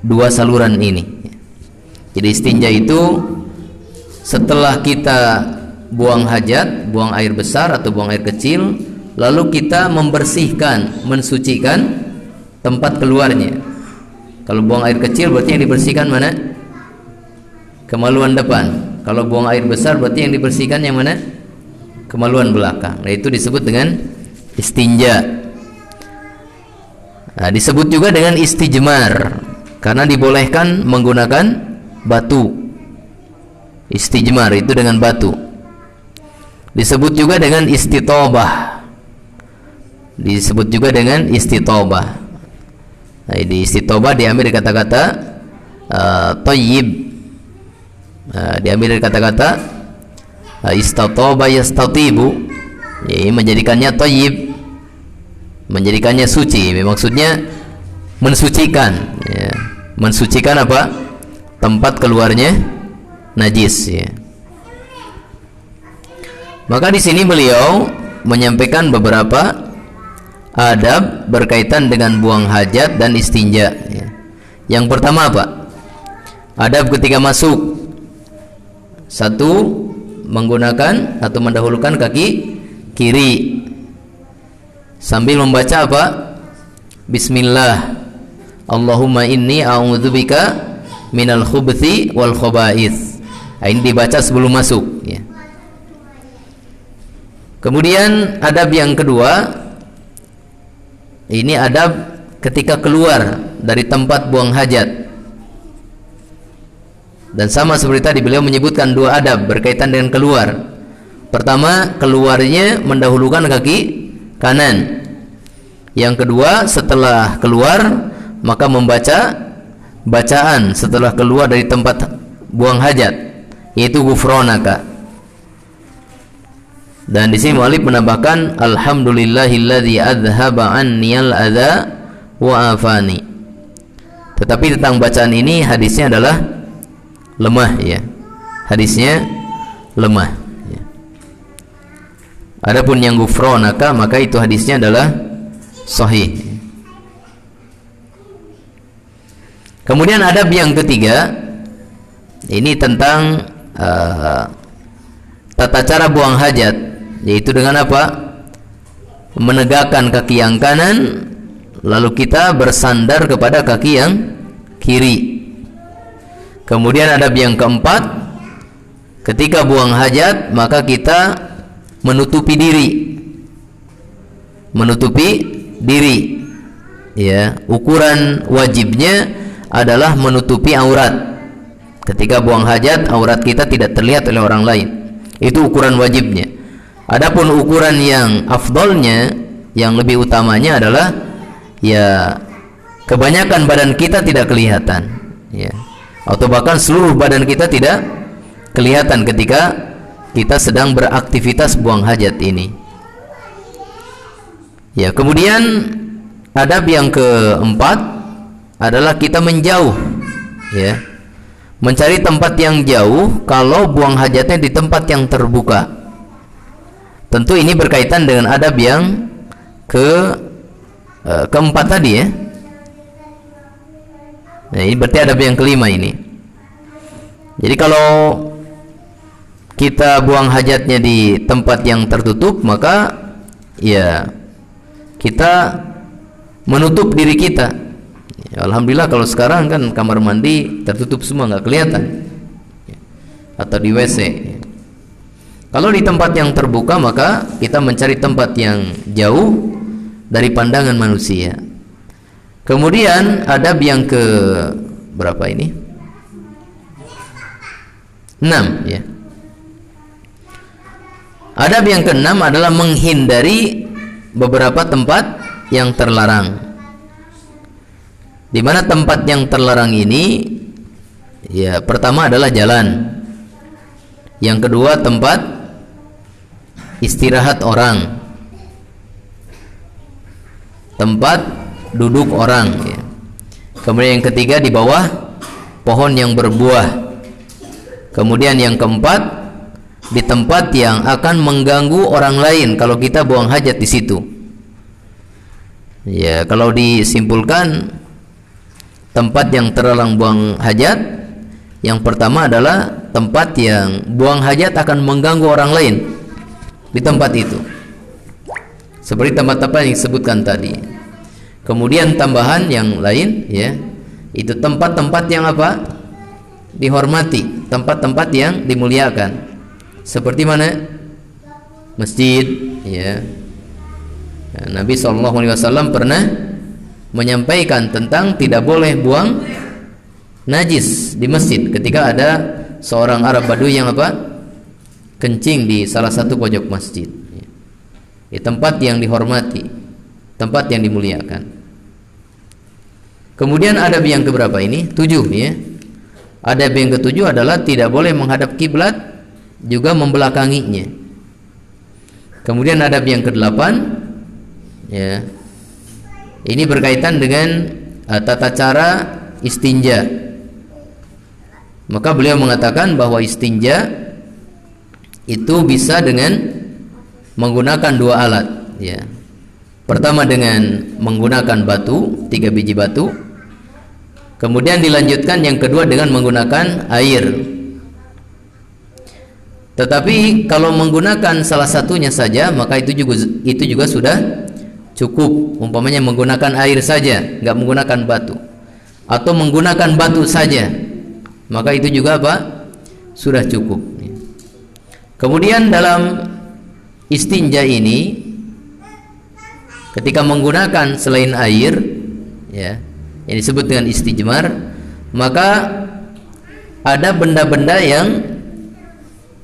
2 saluran ini. Jadi istinja itu setelah kita buang hajat, buang air besar atau buang air kecil, lalu kita membersihkan, mensucikan tempat keluarnya. Kalau buang air kecil berarti yang dibersihkan mana? Kemaluan depan. Kalau buang air besar berarti yang dibersihkan yang mana? Kemaluan belakang. Nah, itu disebut dengan istinja. Nah, disebut juga dengan istijmar karena dibolehkan menggunakan batu. Istijmar itu dengan batu. Disebut juga dengan istitobah. Disebut juga dengan istitobah. Nah, di istitobah diambil dari kata-kata thayyib. Diambil dari kata-kata istatoba yastatibu, ya, menjadikannya thayyib, menjadikannya suci. Maksudnya mensucikan, ya. Mensucikan apa? Tempat keluarnya najis, ya. Maka di sini beliau menyampaikan beberapa adab berkaitan dengan buang hajat dan istinja, ya. Yang pertama apa? Adab ketika masuk. 1, menggunakan atau mendahulukan kaki kiri sambil membaca apa? Bismillah. Allahumma inni a'udzubika minal khubuthi wal khaba'ith. Nah, ini dibaca sebelum masuk, ya. Kemudian adab yang kedua, ini adab ketika keluar dari tempat buang hajat. Dan sama seperti tadi beliau menyebutkan 2 adab berkaitan dengan keluar. Pertama, keluarnya mendahulukan kaki kanan. Yang kedua, setelah keluar maka membaca bacaan setelah keluar dari tempat buang hajat, yaitu ghufranaka. Dan di sini mu'allif menambahkan alhamdulillahilladzi adzhaba anniyal adza wa afani. Tetapi tentang bacaan ini hadisnya adalah lemah ya. Hadisnya lemah ya. Adapun yang ghufranaka maka itu hadisnya adalah sahih. Kemudian adab yang ketiga ini tentang tata cara buang hajat, yaitu dengan apa? Menegakkan kaki yang kanan lalu kita bersandar kepada kaki yang kiri. Kemudian adab yang keempat, ketika buang hajat maka kita menutupi diri ya. Ukuran wajibnya adalah menutupi aurat. Ketika buang hajat aurat kita tidak terlihat oleh orang lain, itu ukuran wajibnya. Adapun ukuran yang afdolnya, yang lebih utamanya adalah ya kebanyakan badan kita tidak kelihatan ya, atau bahkan seluruh badan kita tidak kelihatan ketika kita sedang beraktivitas buang hajat ini ya. Kemudian adab yang keempat adalah kita menjauh ya, mencari tempat yang jauh kalau buang hajatnya di tempat yang terbuka. Tentu ini berkaitan dengan adab yang keempat tadi ya. Nah, ini berarti adab yang kelima ini. Jadi kalau kita buang hajatnya di tempat yang tertutup, maka ya kita menutup diri kita. Ya, alhamdulillah kalau sekarang kan kamar mandi tertutup semua, nggak kelihatan ya, atau di WC ya. Kalau di tempat yang terbuka maka kita mencari tempat yang jauh dari pandangan manusia. Kemudian adab yang ke berapa ini? 6 ya. Adab yang ke-6 adalah menghindari beberapa tempat yang terlarang. Di mana tempat yang terlarang ini ya, pertama adalah jalan, yang kedua tempat istirahat orang, tempat duduk orang ya. Kemudian yang ketiga di bawah pohon yang berbuah. Kemudian yang keempat di tempat yang akan mengganggu orang lain kalau kita buang hajat di situ ya. Kalau disimpulkan tempat yang terlarang buang hajat, yang pertama adalah tempat yang buang hajat akan mengganggu orang lain di tempat itu, seperti tempat-tempat yang disebutkan tadi. Kemudian tambahan yang lain ya, itu tempat-tempat yang apa? Dihormati, tempat-tempat yang dimuliakan. Seperti mana? Masjid ya. Nabi SAW pernah menyampaikan tentang tidak boleh buang najis di masjid ketika ada seorang Arab Badui yang apa? Kencing di salah satu pojok masjid. Di tempat yang dihormati, tempat yang dimuliakan. Kemudian adab yang keberapa ini? 7 ya. Adab yang ke-7 adalah tidak boleh menghadap kiblat, juga membelakanginya. Kemudian adab yang ke-8 ya. Ini berkaitan dengan tata cara istinja. Maka beliau mengatakan bahwa istinja itu bisa dengan menggunakan 2 alat ya. Pertama dengan menggunakan batu, 3 biji batu. Kemudian dilanjutkan yang kedua dengan menggunakan air. Tetapi kalau menggunakan salah satunya saja maka itu juga sudah cukup. Umpamanya menggunakan air saja, nggak menggunakan batu, atau menggunakan batu saja, maka itu juga apa? Sudah cukup. Kemudian dalam istinja ini, ketika menggunakan selain air ya, yang disebut dengan istijmar, maka ada benda-benda yang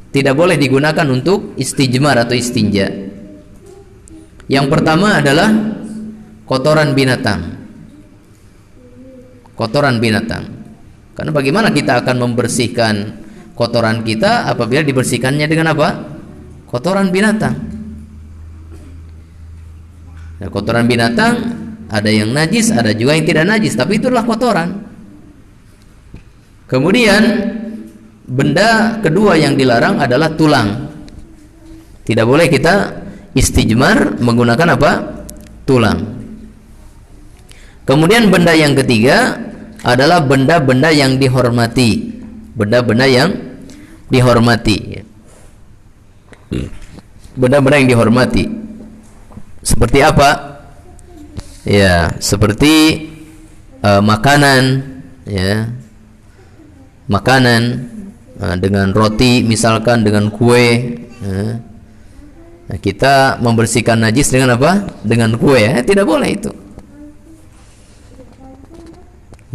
tidak boleh digunakan untuk istijmar atau istinja. Yang pertama adalah kotoran binatang. Kotoran binatang. Karena bagaimana kita akan membersihkan kotoran kita apabila dibersihkannya dengan apa? kotoran binatang. Nah, kotoran binatang ada yang najis, ada juga yang tidak najis, tapi itulah kotoran. Kemudian benda kedua yang dilarang adalah tulang. Tidak boleh kita istijmar menggunakan apa? Tulang. Kemudian benda yang ketiga adalah benda-benda yang dihormati. Benda-benda yang dihormati. Benda-benda yang dihormati. Seperti apa? Ya, seperti makanan, ya. Makanan dengan roti misalkan, dengan kue, ya. Nah, kita membersihkan najis dengan apa? Dengan kue, ya. Tidak boleh itu.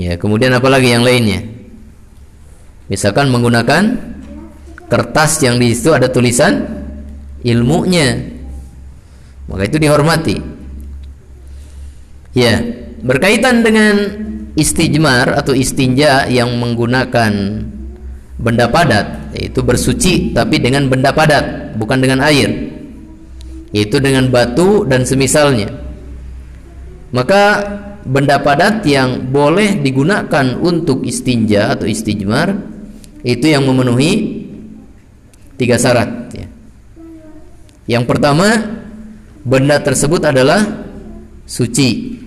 Ya, kemudian apa lagi yang lainnya? Misalkan menggunakan kertas yang di situ ada tulisan ilmunya, maka itu dihormati. Ya, berkaitan dengan istijmar atau istinja yang menggunakan benda padat, yaitu bersuci tapi dengan benda padat, bukan dengan air, yaitu dengan batu dan semisalnya. Maka benda padat yang boleh digunakan untuk istinja atau istijmar itu yang memenuhi 3 syarat, ya. Yang pertama, benda tersebut adalah suci.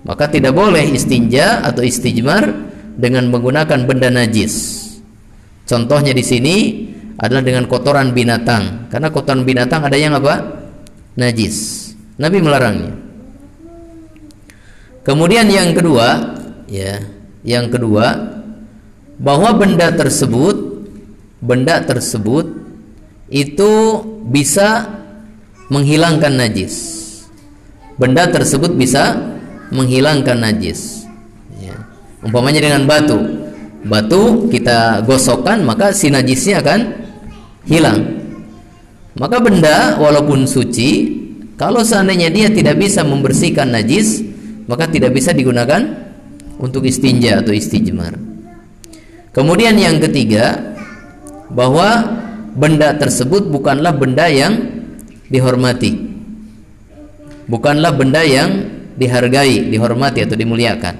Maka tidak boleh istinja atau istijmar dengan menggunakan benda najis. Contohnya di sini adalah dengan kotoran binatang, karena kotoran binatang ada yang apa? Najis. Nabi melarangnya. Kemudian yang kedua, ya, yang kedua, bahwa benda tersebut itu bisa menghilangkan najis. Benda tersebut bisa menghilangkan najis, ya. Umpamanya dengan batu kita gosokkan, maka si najisnya akan hilang. Maka benda walaupun suci, kalau seandainya dia tidak bisa membersihkan najis, maka tidak bisa digunakan untuk istinja atau istijmar. Kemudian yang ketiga, bahwa benda tersebut bukanlah benda yang dihormati, bukanlah benda yang dihargai, dihormati atau dimuliakan.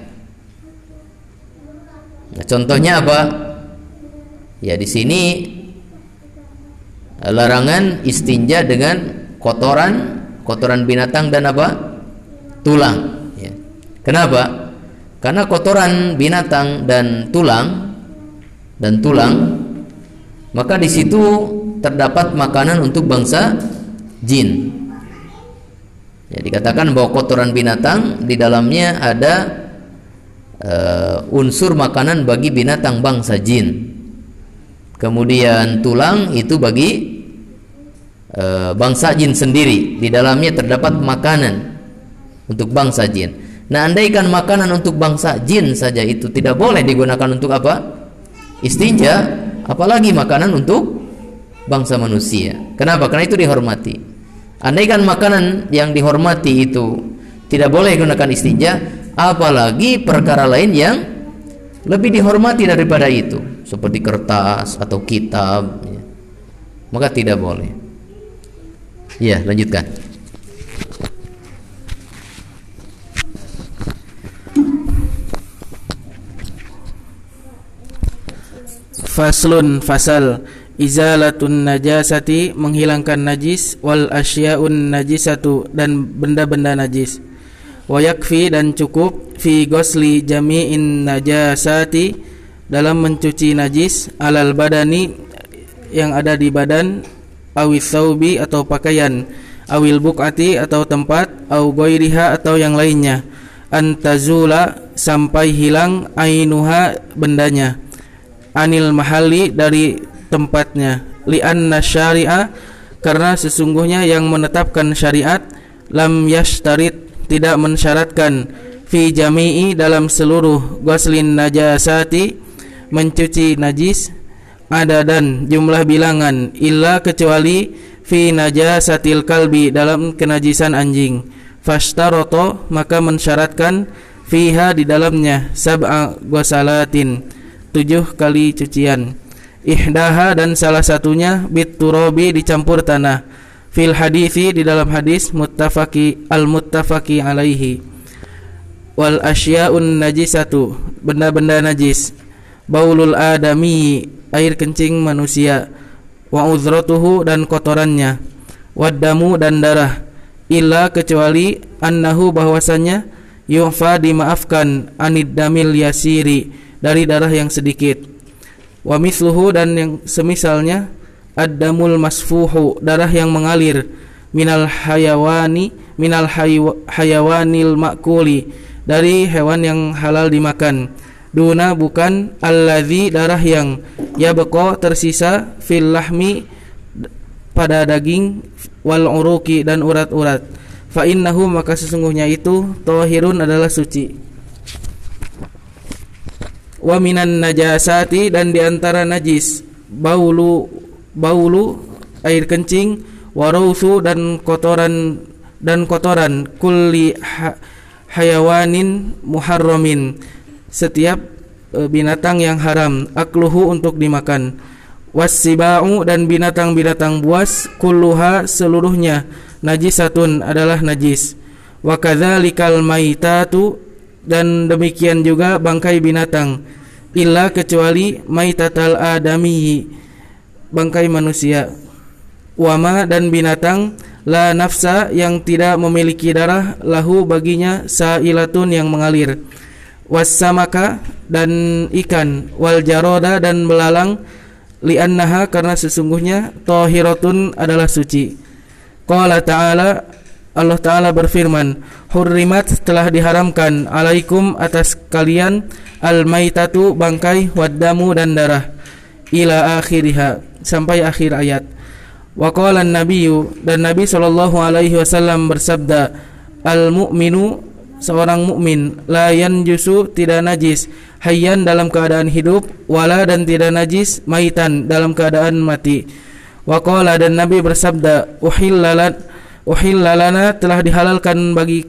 Nah, contohnya apa? Ya, di sini larangan istinja dengan kotoran binatang dan apa? Tulang. Ya. Kenapa? Karena kotoran binatang dan tulang, maka di situ terdapat makanan untuk bangsa jin. Ya, dikatakan bahwa kotoran binatang di dalamnya ada unsur makanan bagi binatang bangsa jin. Kemudian tulang itu bagi bangsa jin sendiri, di dalamnya terdapat makanan untuk bangsa jin. Nah, andaikan makanan untuk bangsa jin saja itu tidak boleh digunakan untuk apa? Istinja, apalagi makanan untuk bangsa manusia. Kenapa? Karena itu dihormati. Andaikan makanan yang dihormati itu tidak boleh digunakan istinja, apalagi perkara lain yang lebih dihormati daripada itu, seperti kertas atau kitab, ya. Maka tidak boleh. Ya, lanjutkan. Faslun, fasal. Izalatun najasati, menghilangkan najis, wal asyaun najisatu, dan benda-benda najis. Wa yakfi, dan cukup, fi ghusli jami'in najasati, dalam mencuci najis, alal badani, yang ada di badan, awil thawbi, atau pakaian, awil buk'ati, atau tempat, aw ghairiha, atau yang lainnya, antazula, sampai hilang, ainuha, bendanya, anil mahalli, dari tempatnya, li'anna syari'a, karena sesungguhnya yang menetapkan syariat, lam yashtarit, tidak mensyaratkan, fi jami'i, dalam seluruh ghuslin najasati, mencuci najis, adadan, jumlah bilangan, illa, kecuali, fi najasatil kalbi, dalam kenajisan anjing, fashtaroto, maka mensyaratkan, fiha, di dalamnya, sab'a ghusalatin, 7 kali cucian. ihdaha dan salah satunya biturabi dicampur tanah, fil hadithi di dalam hadis muttafaqi alaihi. Wal asya'un najisatu benda-benda najis, baulul adami air kencing manusia, wa uzratuhu dan kotorannya, waddamu dan darah, illa kecuali annahu bahwasanya yu'fa dimaafkan anid damil yasiri dari darah yang sedikit, wa misluhu dan yang semisalnya ad-damul masfuhu darah yang mengalir, minal hayawanil ma'kuli dari hewan yang halal dimakan, duna bukan alladzi darah yang yabqa tersisa fil lahmi pada daging, wal uruki dan urat-urat, fa innahu maka sesungguhnya itu tahirun adalah suci. Wa minan najasati dan diantara najis baulu air kencing, warusu dan kotoran kulli hayawanin muharramin setiap binatang yang haram, akluhu untuk dimakan, wassiba'u dan binatang-binatang buas, kulluha seluruhnya, najisatun adalah najis, wa kadzalikal maitatu dan demikian juga bangkai binatang, illa kecuali maitatal adami bangkai manusia, wama dan binatang la nafsa yang tidak memiliki darah, lahu baginya sailatun yang mengalir, wassamaka dan ikan, wal jaroda dan belalang, li'annaha karena sesungguhnya tahiratun adalah suci. Qala ta'ala Allah Ta'ala berfirman, hurrimat telah diharamkan alaikum atas kalian al-maitatu bangkai, waddamu dan darah, ila akhiriha sampai akhir ayat. Wa qala an-nabiyyu dan Nabi sallallahu alaihi wasallam bersabda, al-mu'minu seorang mukmin la yanjusu tidak najis, hayyan dalam keadaan hidup, wala dan tidak najis maitan dalam keadaan mati. Wa qala dan Nabi bersabda, uhillalana telah dihalalkan bagi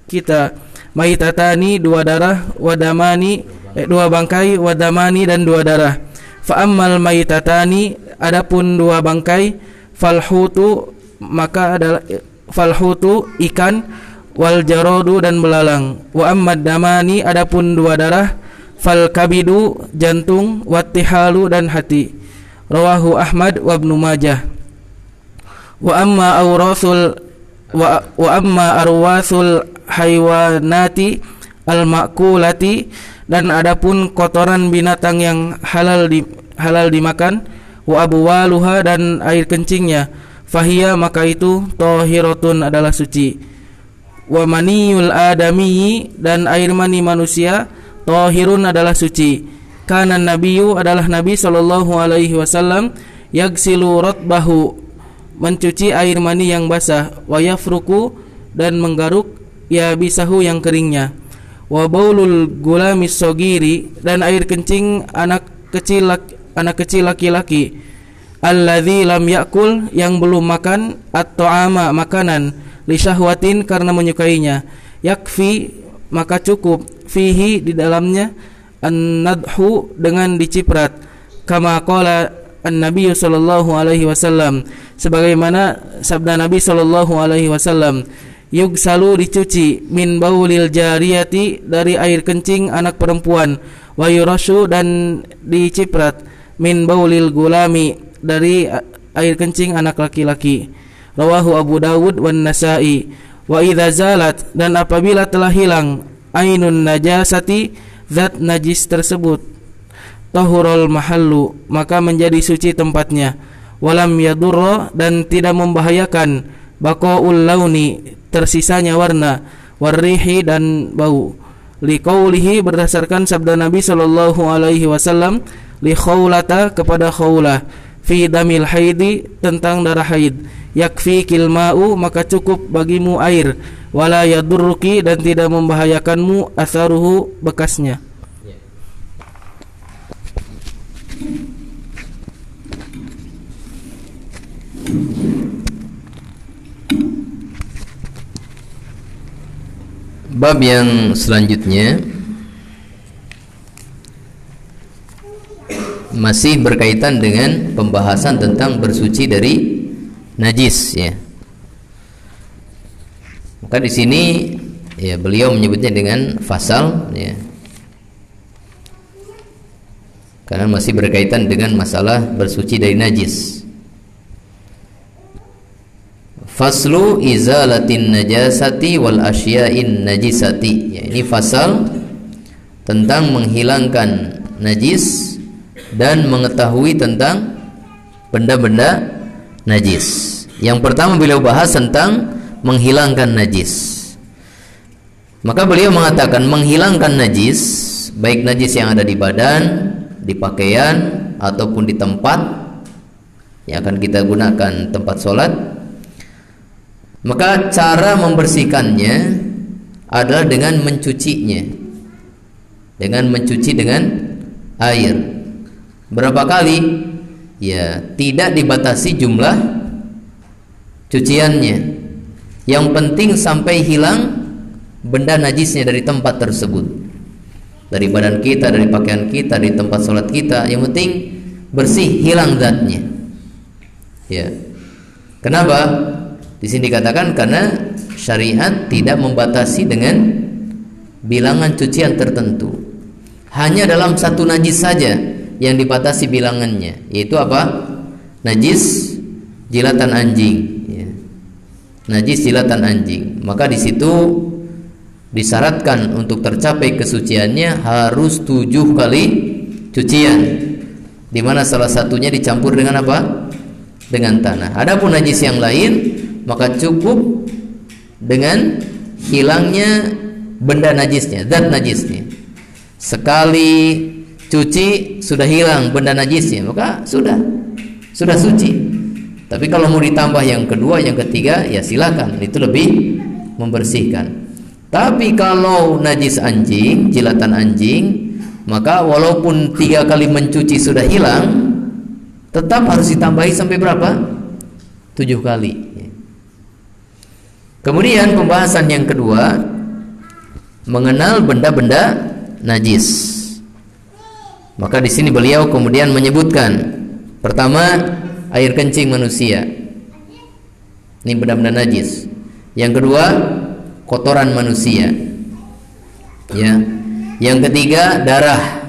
kita maitatani dua darah, wadamani dua bangkai, wadamani dan dua darah. Fa ammal maitatani adapun dua bangkai, falhutu maka adalah falhutu ikan, wal jarodu dan belalang, wa ammad damani adapun dua darah, fal kabidu jantung, wattihalu dan hati. Rawahu Ahmad wa Ibnu Majah. Wa amma arwasul haywanati al-ma'kulati dan adapun kotoran binatang yang halal dimakan, wa abwaluha dan air kencingnya, fahiya maka itu tahiratun adalah suci. Wa maniyul adami dan air mani manusia, tahirun adalah suci. Kana nabiyyu adalah Nabi sallallahu alaihi wasallam, yagsilu ratbahu mencuci air mani yang basah, wa yafruku dan menggaruk ya bisahu yang keringnya, wa baulul gulamis sogiri dan air kencing anak kecil laki-laki, alladzi lam yakul yang belum makan, at-ta'ama makanan, li syahwatin karena menyukainya, yakfi maka cukup, fihi di dalamnya, an-nadhu dengan diciprat, kama qala an-nabiy sallallahu alaihi wasallam sebagaimana sabda Nabi sallallahu alaihi wasallam, yugsalu dicuci, min baulil jariyati dari air kencing anak perempuan, wa yurashu dan diciprat, min baulil gulami dari air kencing anak laki-laki. Rawahu Abu Dawud wan Nasa'i. Wa idza zalat dan apabila telah hilang ainun najasati zat najis tersebut, tahurul mahallu maka menjadi suci tempatnya, walam yadurra dan tidak membahayakan, baqaul launi tersisanya warna, warrihi dan bau, liqaulihi berdasarkan sabda Nabi sallallahu alaihi wasallam, li khawlata kepada khawlah, fi damil haidi tentang darah haid, yakfi kilma'u maka cukup bagimu air, wala yadurruki dan tidak membahayakanmu atharuhu bekasnya. Bab yang selanjutnya masih berkaitan dengan pembahasan tentang bersuci dari najis ya. Maka di sini ya beliau menyebutnya dengan fasal ya. Karena masih berkaitan dengan masalah bersuci dari najis. Faslu izalatin najasati wal asya'in najisati. Ya, ini fasal tentang menghilangkan najis dan mengetahui tentang benda-benda najis. Yang pertama beliau bahas tentang menghilangkan najis. Maka beliau mengatakan menghilangkan najis, baik najis yang ada di badan, di pakaian ataupun di tempat yang akan kita gunakan tempat sholat. Maka cara membersihkannya adalah dengan mencucinya, dengan mencuci dengan air. Berapa kali? Ya, tidak dibatasi jumlah cuciannya. Yang penting sampai hilang benda najisnya dari tempat tersebut, dari badan kita, dari pakaian kita, dari tempat sholat kita. Yang penting bersih, hilang zatnya. Ya. Kenapa? Di sini dikatakan karena syariat tidak membatasi dengan bilangan cucian tertentu. Hanya dalam satu najis saja yang dibatasi bilangannya, yaitu apa? Najis jilatan anjing. Ya. Najis jilatan anjing. Maka di situ disyaratkan untuk tercapai kesuciannya harus 7 kali cucian, di mana salah satunya dicampur dengan apa? Dengan tanah. Adapun najis yang lain maka cukup dengan hilangnya benda najisnya, zat najisnya. Sekali cuci sudah hilang benda najisnya, maka sudah suci. Tapi kalau mau ditambah yang kedua, yang ketiga, ya silakan, itu lebih membersihkan. Tapi kalau najis anjing, jilatan anjing, maka walaupun 3 kali mencuci sudah hilang, tetap harus ditambahi sampai berapa? 7 kali. Kemudian pembahasan yang kedua, mengenal benda-benda najis. Maka di sini beliau kemudian menyebutkan, pertama, air kencing manusia. Ini benda-benda najis. Yang kedua, kotoran manusia. Ya. Yang ketiga, darah,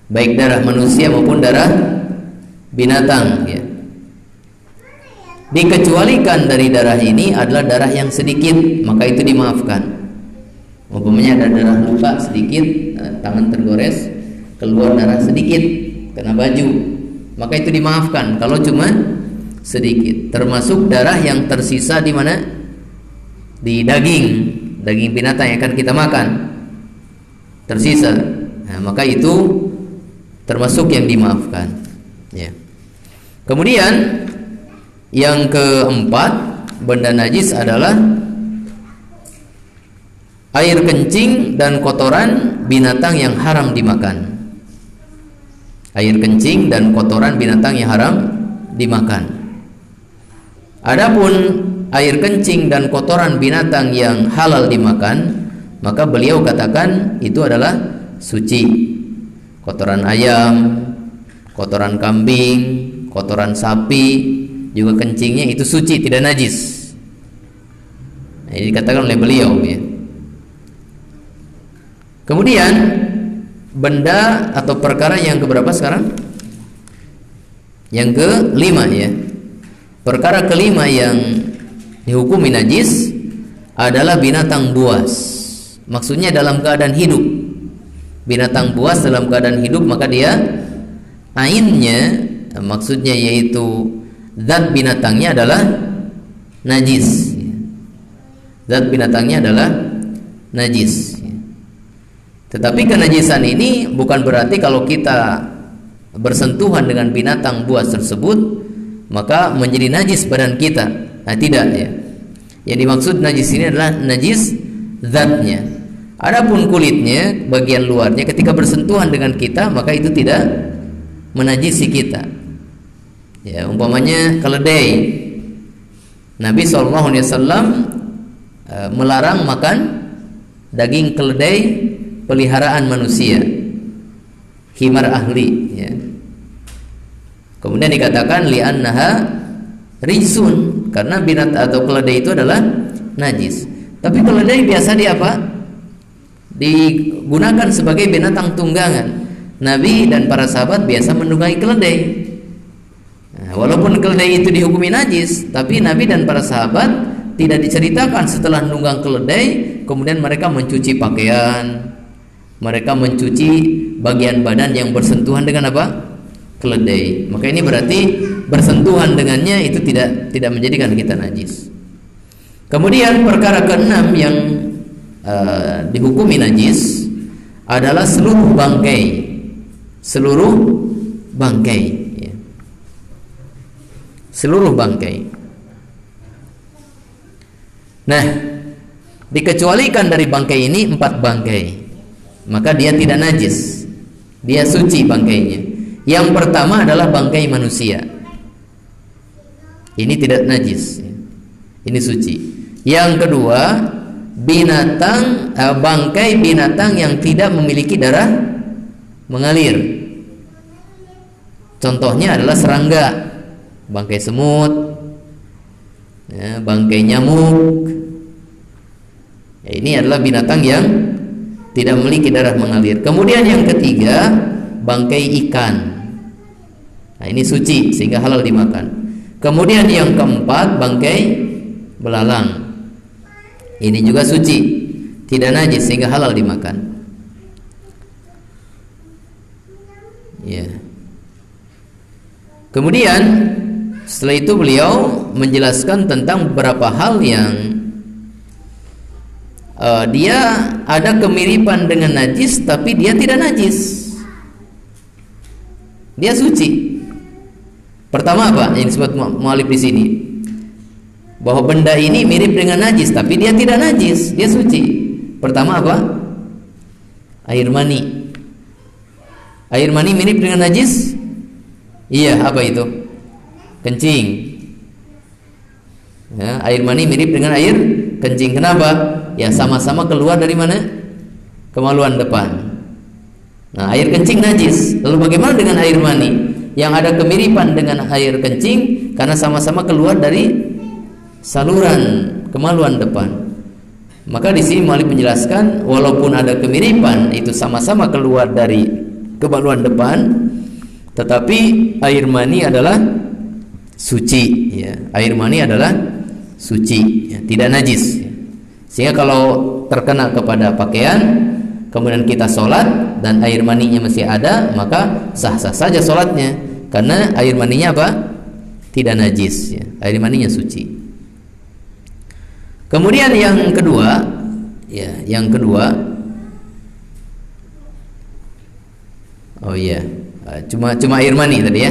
baik darah manusia maupun darah binatang. Ya. Dikecualikan dari darah ini adalah darah yang sedikit, maka itu dimaafkan. Umpamanya ada darah luka sedikit, tangan tergores, keluar darah sedikit kena baju, maka itu dimaafkan kalau cuma sedikit. Termasuk darah yang tersisa di mana? Di daging binatang yang akan kita makan, tersisa. Nah, maka itu termasuk yang dimaafkan. Ya. Kemudian yang keempat, benda najis adalah air kencing dan kotoran binatang yang haram dimakan. Air kencing dan kotoran binatang yang haram dimakan. Adapun air kencing dan kotoran binatang yang halal dimakan, maka beliau katakan itu adalah suci. Kotoran ayam, kotoran kambing, kotoran sapi, juga kencingnya itu suci, tidak najis. Nah, ini dikatakan oleh beliau ya. Kemudian benda atau perkara yang keberapa sekarang? Yang kelima ya. Perkara kelima yang dihukumi najis adalah binatang buas. Maksudnya dalam keadaan hidup. Binatang buas dalam keadaan hidup, maka dia ainnya, maksudnya yaitu zat binatangnya adalah najis. Zat binatangnya adalah najis. Tetapi kenajisan ini bukan berarti kalau kita bersentuhan dengan binatang buas tersebut maka menjadi najis badan kita. Nah, tidak ya. Yang dimaksud najis ini adalah najis zatnya. Adapun kulitnya, bagian luarnya, ketika bersentuhan dengan kita maka itu tidak menajisi kita. Ya, umpamanya keledai. Nabi SAW melarang makan daging keledai peliharaan manusia, himar ahli. Ya. Kemudian dikatakan li'annaha rijsun, karena binat atau keledai itu adalah najis. Tapi keledai biasa digunakan sebagai binatang tunggangan. Nabi dan para sahabat biasa menunggangi keledai. Nah, walaupun keledai itu dihukumi najis, tapi Nabi dan para sahabat tidak diceritakan setelah nunggang keledai kemudian mereka mencuci pakaian, mereka mencuci bagian badan yang bersentuhan dengan keledai. Maka ini berarti bersentuhan dengannya itu tidak menjadikan kita najis. Kemudian perkara keenam yang dihukumi najis adalah seluruh bangkai. Seluruh bangkai, ya. Seluruh bangkai. Nah, dikecualikan dari bangkai ini 4 bangkai, maka dia tidak najis, dia suci bangkainya. Yang pertama adalah bangkai manusia, ini tidak najis, ini suci. Yang kedua, bangkai binatang yang tidak memiliki darah mengalir. Contohnya adalah serangga, bangkai semut, ya, bangkai nyamuk. Ya, ini adalah binatang yang tidak memiliki darah mengalir. Kemudian yang ketiga, bangkai ikan. Nah, ini suci sehingga halal dimakan. Kemudian yang keempat, bangkai belalang. Ini juga suci, tidak najis sehingga halal dimakan. Ya. Kemudian setelah itu beliau menjelaskan tentang beberapa hal yang dia ada kemiripan dengan najis tapi dia tidak najis, dia suci. Pertama apa yang disebut mu'allif di sini? Bahwa benda ini mirip dengan najis tapi dia tidak najis, dia suci. Pertama apa? Air mani. Air mani mirip dengan najis? Iya, apa itu? Kencing. Ya, air mani mirip dengan air kencing. Kenapa? Ya sama-sama keluar dari mana? Kemaluan depan. Nah, air kencing najis. Lalu bagaimana dengan air mani? Yang ada kemiripan dengan air kencing karena sama-sama keluar dari saluran kemaluan depan. Maka di sini Malik menjelaskan walaupun ada kemiripan itu sama-sama keluar dari kemaluan depan, tetapi air mani adalah suci, ya. Air mani adalah suci, ya, tidak najis. Sehingga kalau terkena kepada pakaian, kemudian kita sholat dan air maninya masih ada, maka sah-sah saja sholatnya, karena air maninya apa? Tidak najis, ya. Air maninya suci. Kemudian yang kedua, ya, oh iya. Cuma air mani tadi, ya.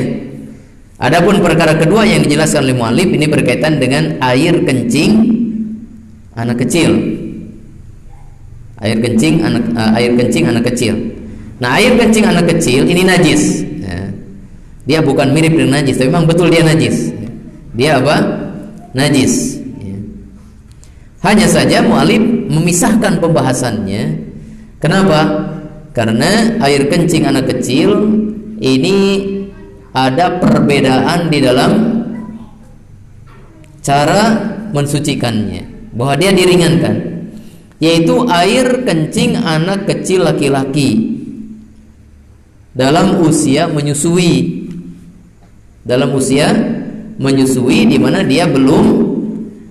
Adapun perkara kedua yang dijelaskan oleh mu'allif ini berkaitan dengan air kencing anak kecil. Air kencing anak kecil. Nah, air kencing anak kecil ini najis. Ya. Dia bukan mirip dengan najis, tapi memang betul dia najis. Dia apa? Najis. Ya. Hanya saja mu'allif memisahkan pembahasannya. Kenapa? Karena air kencing anak kecil ini ada perbedaan di dalam cara mensucikannya, bahwa dia diringankan, yaitu air kencing anak kecil laki-laki dalam usia menyusui, di mana dia belum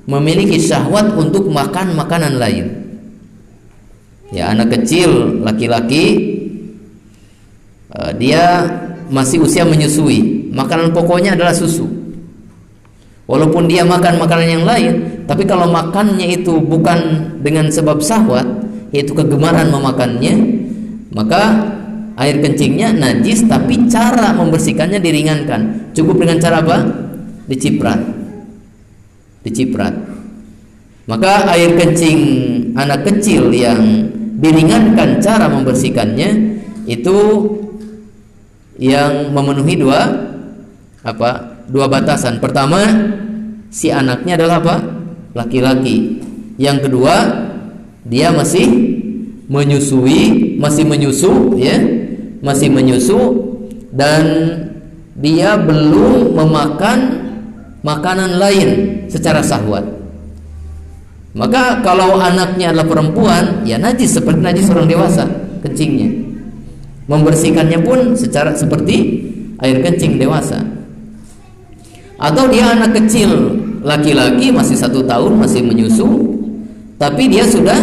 memiliki syahwat untuk makan makanan lain. Ya, anak kecil laki-laki dia masih usia menyusui, makanan pokoknya adalah susu. Walaupun dia makan makanan yang lain, tapi kalau makannya itu bukan dengan sebab syahwat, yaitu kegemaran memakannya, maka air kencingnya najis, tapi cara membersihkannya diringankan. Cukup dengan cara apa? Diciprat. Maka air kencing anak kecil yang diringankan cara membersihkannya itu yang memenuhi dua batasan. Pertama, si anaknya adalah apa? Laki-laki. Yang kedua, dia masih menyusu dan dia belum memakan makanan lain secara syahwat. Maka kalau anaknya adalah perempuan, ya najis seperti najis orang dewasa kencingnya. Membersihkannya pun secara seperti air kencing dewasa. Atau dia anak kecil laki-laki masih 1 tahun, masih menyusu, tapi dia sudah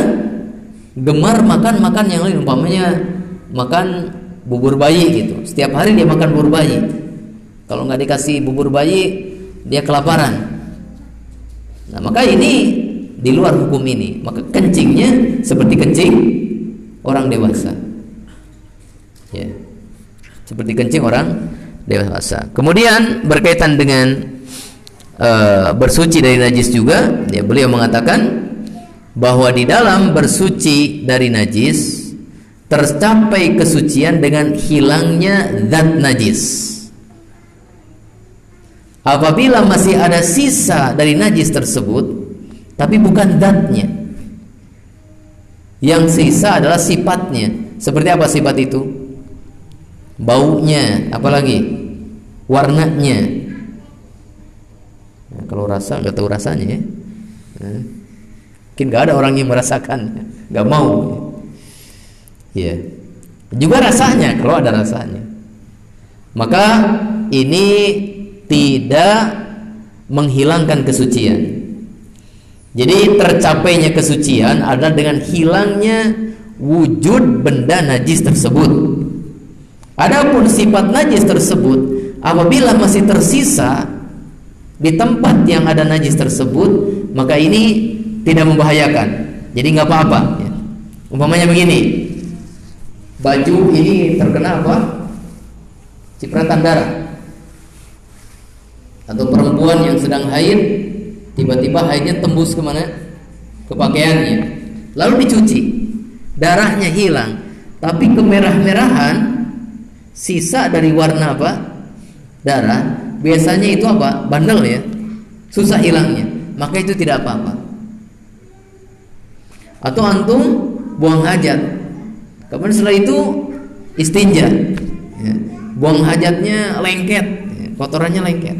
gemar makan yang lain, umpamanya makan bubur bayi gitu. Setiap hari dia makan bubur bayi. Kalau nggak dikasih bubur bayi, dia kelaparan. Nah, maka ini di luar hukum ini. Maka kencingnya seperti kencing orang dewasa. Ya. Seperti kencing orang dewasa. Kemudian berkaitan dengan bersuci dari najis juga, ya, beliau mengatakan bahwa di dalam bersuci dari najis tercapai kesucian dengan hilangnya zat najis. Apabila masih ada sisa dari najis tersebut, tapi bukan zatnya, yang sisa adalah sifatnya. Seperti apa sifat itu? Baunya, apalagi warnanya. Nah, kalau rasa nggak tahu rasanya ya. Mungkin nggak ada orang yang merasakan, nggak mau. Ya, juga rasanya kalau ada rasanya. Maka ini tidak menghilangkan kesucian. Jadi tercapainya kesucian adalah dengan hilangnya wujud benda najis tersebut. Adapun sifat najis tersebut apabila masih tersisa di tempat yang ada najis tersebut, maka ini tidak membahayakan. Jadi nggak apa-apa. Ya. Umpamanya begini, baju ini terkena apa? Cipratan darah. Atau perempuan yang sedang haid, tiba-tiba haidnya tembus kemana? Ke pakaiannya. Lalu dicuci, darahnya hilang, tapi kemerah-merahan sisa dari warna apa? Darah. Biasanya itu apa? Bandel ya, susah hilangnya. Maka itu tidak apa-apa. Atau antum buang hajat, kemudian setelah itu istinja, ya. Buang hajatnya lengket, ya. Kotorannya lengket.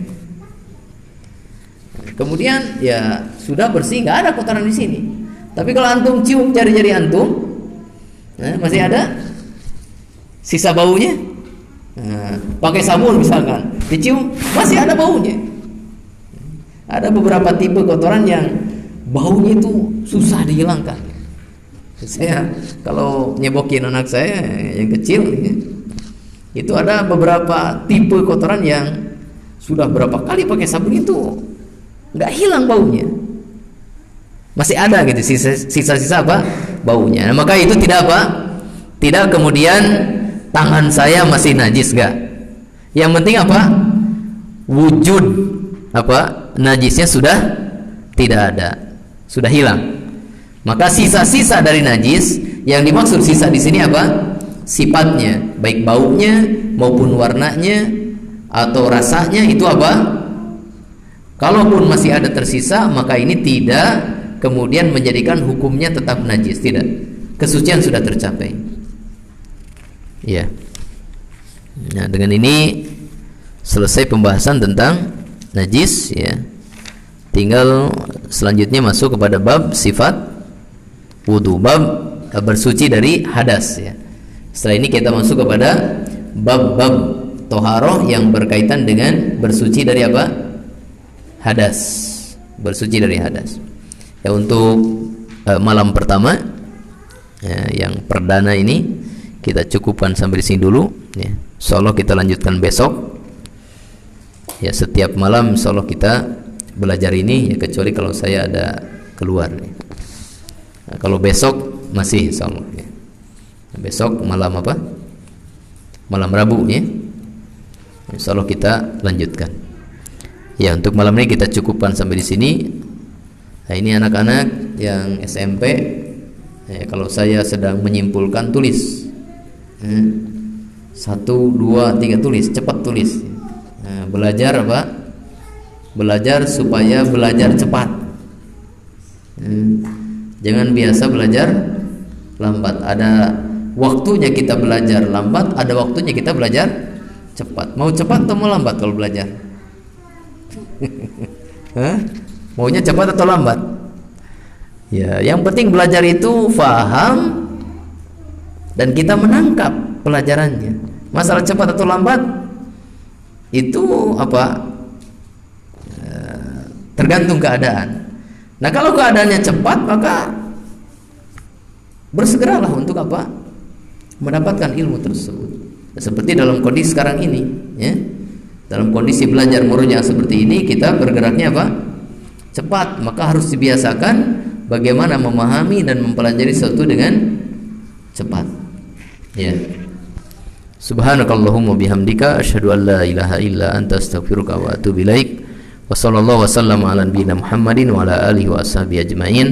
Kemudian ya sudah bersih, nggak ada kotoran di sini. Tapi kalau antum cium jari-jari antum, nah, masih ada sisa baunya. Nah, pakai sabun misalkan, dicium masih ada baunya. Ada beberapa tipe kotoran yang baunya itu susah dihilangkan. Saya kalau nyebokin anak saya yang kecil, ya, itu ada beberapa tipe kotoran yang sudah berapa kali pakai sabun itu nggak hilang baunya, masih ada gitu sisa-sisa apa baunya. Nah, maka itu tidak apa, tidak kemudian tangan saya masih najis, enggak. Yang penting apa, wujud apa najisnya sudah tidak ada, sudah hilang. Maka sisa-sisa dari najis, yang dimaksud sisa di sini apa, sifatnya, baik baunya maupun warnanya atau rasanya, itu apa, kalaupun masih ada tersisa, maka ini tidak kemudian menjadikan hukumnya tetap najis, tidak. Kesucian sudah tercapai. Ya. Nah, dengan ini selesai pembahasan tentang najis, ya. Tinggal selanjutnya masuk kepada bab sifat wudu, bab bersuci dari hadas, ya. Setelah ini kita masuk kepada bab-bab toharoh yang berkaitan dengan bersuci dari apa? Hadas, bersuci dari hadas. Ya, untuk malam pertama, ya, yang perdana ini kita cukupkan sampai di sini dulu, ya. Insyaallah kita lanjutkan besok. Ya, setiap malam insyaallah kita belajar ini, ya, kecuali kalau saya ada keluar, ya. Nah, kalau besok masih insyaallah, ya. Besok malam apa? Malam Rabu, ya. Insyaallah kita lanjutkan. Ya, untuk malam ini kita cukupkan sampai di sini. Nah, ini anak-anak yang SMP, ya, kalau saya sedang menyimpulkan tulis, 1, 2, 3 tulis, cepat tulis. Nah, belajar apa? Belajar supaya belajar cepat. Jangan biasa belajar lambat. Ada waktunya kita belajar lambat, ada waktunya kita belajar cepat. Mau cepat atau mau lambat kalau belajar? Hah? Maunya cepat atau lambat? Ya, yang penting belajar itu faham dan kita menangkap pelajarannya. Masalah cepat atau lambat itu apa? Tergantung keadaan. Nah, kalau keadaannya cepat, maka bersegeralah untuk apa? Mendapatkan ilmu tersebut. Seperti dalam kondisi sekarang ini, ya. Dalam kondisi belajar murojaah seperti ini, kita bergeraknya apa? Cepat. Maka harus dibiasakan bagaimana memahami dan mempelajari sesuatu dengan cepat. Ya. Subhanakallahumma bihamdika asyhadu an la ilaha illa anta astaghfiruka wa atubu ilaik. Wa sallallahu wasallam ala nabiyyina Muhammadin wa ala alihi wa ashabihi ajmain.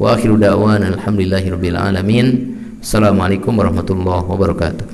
Wa akhiru da'wana alhamdulillahirabbil alamin. Assalamualaikum warahmatullahi wabarakatuh.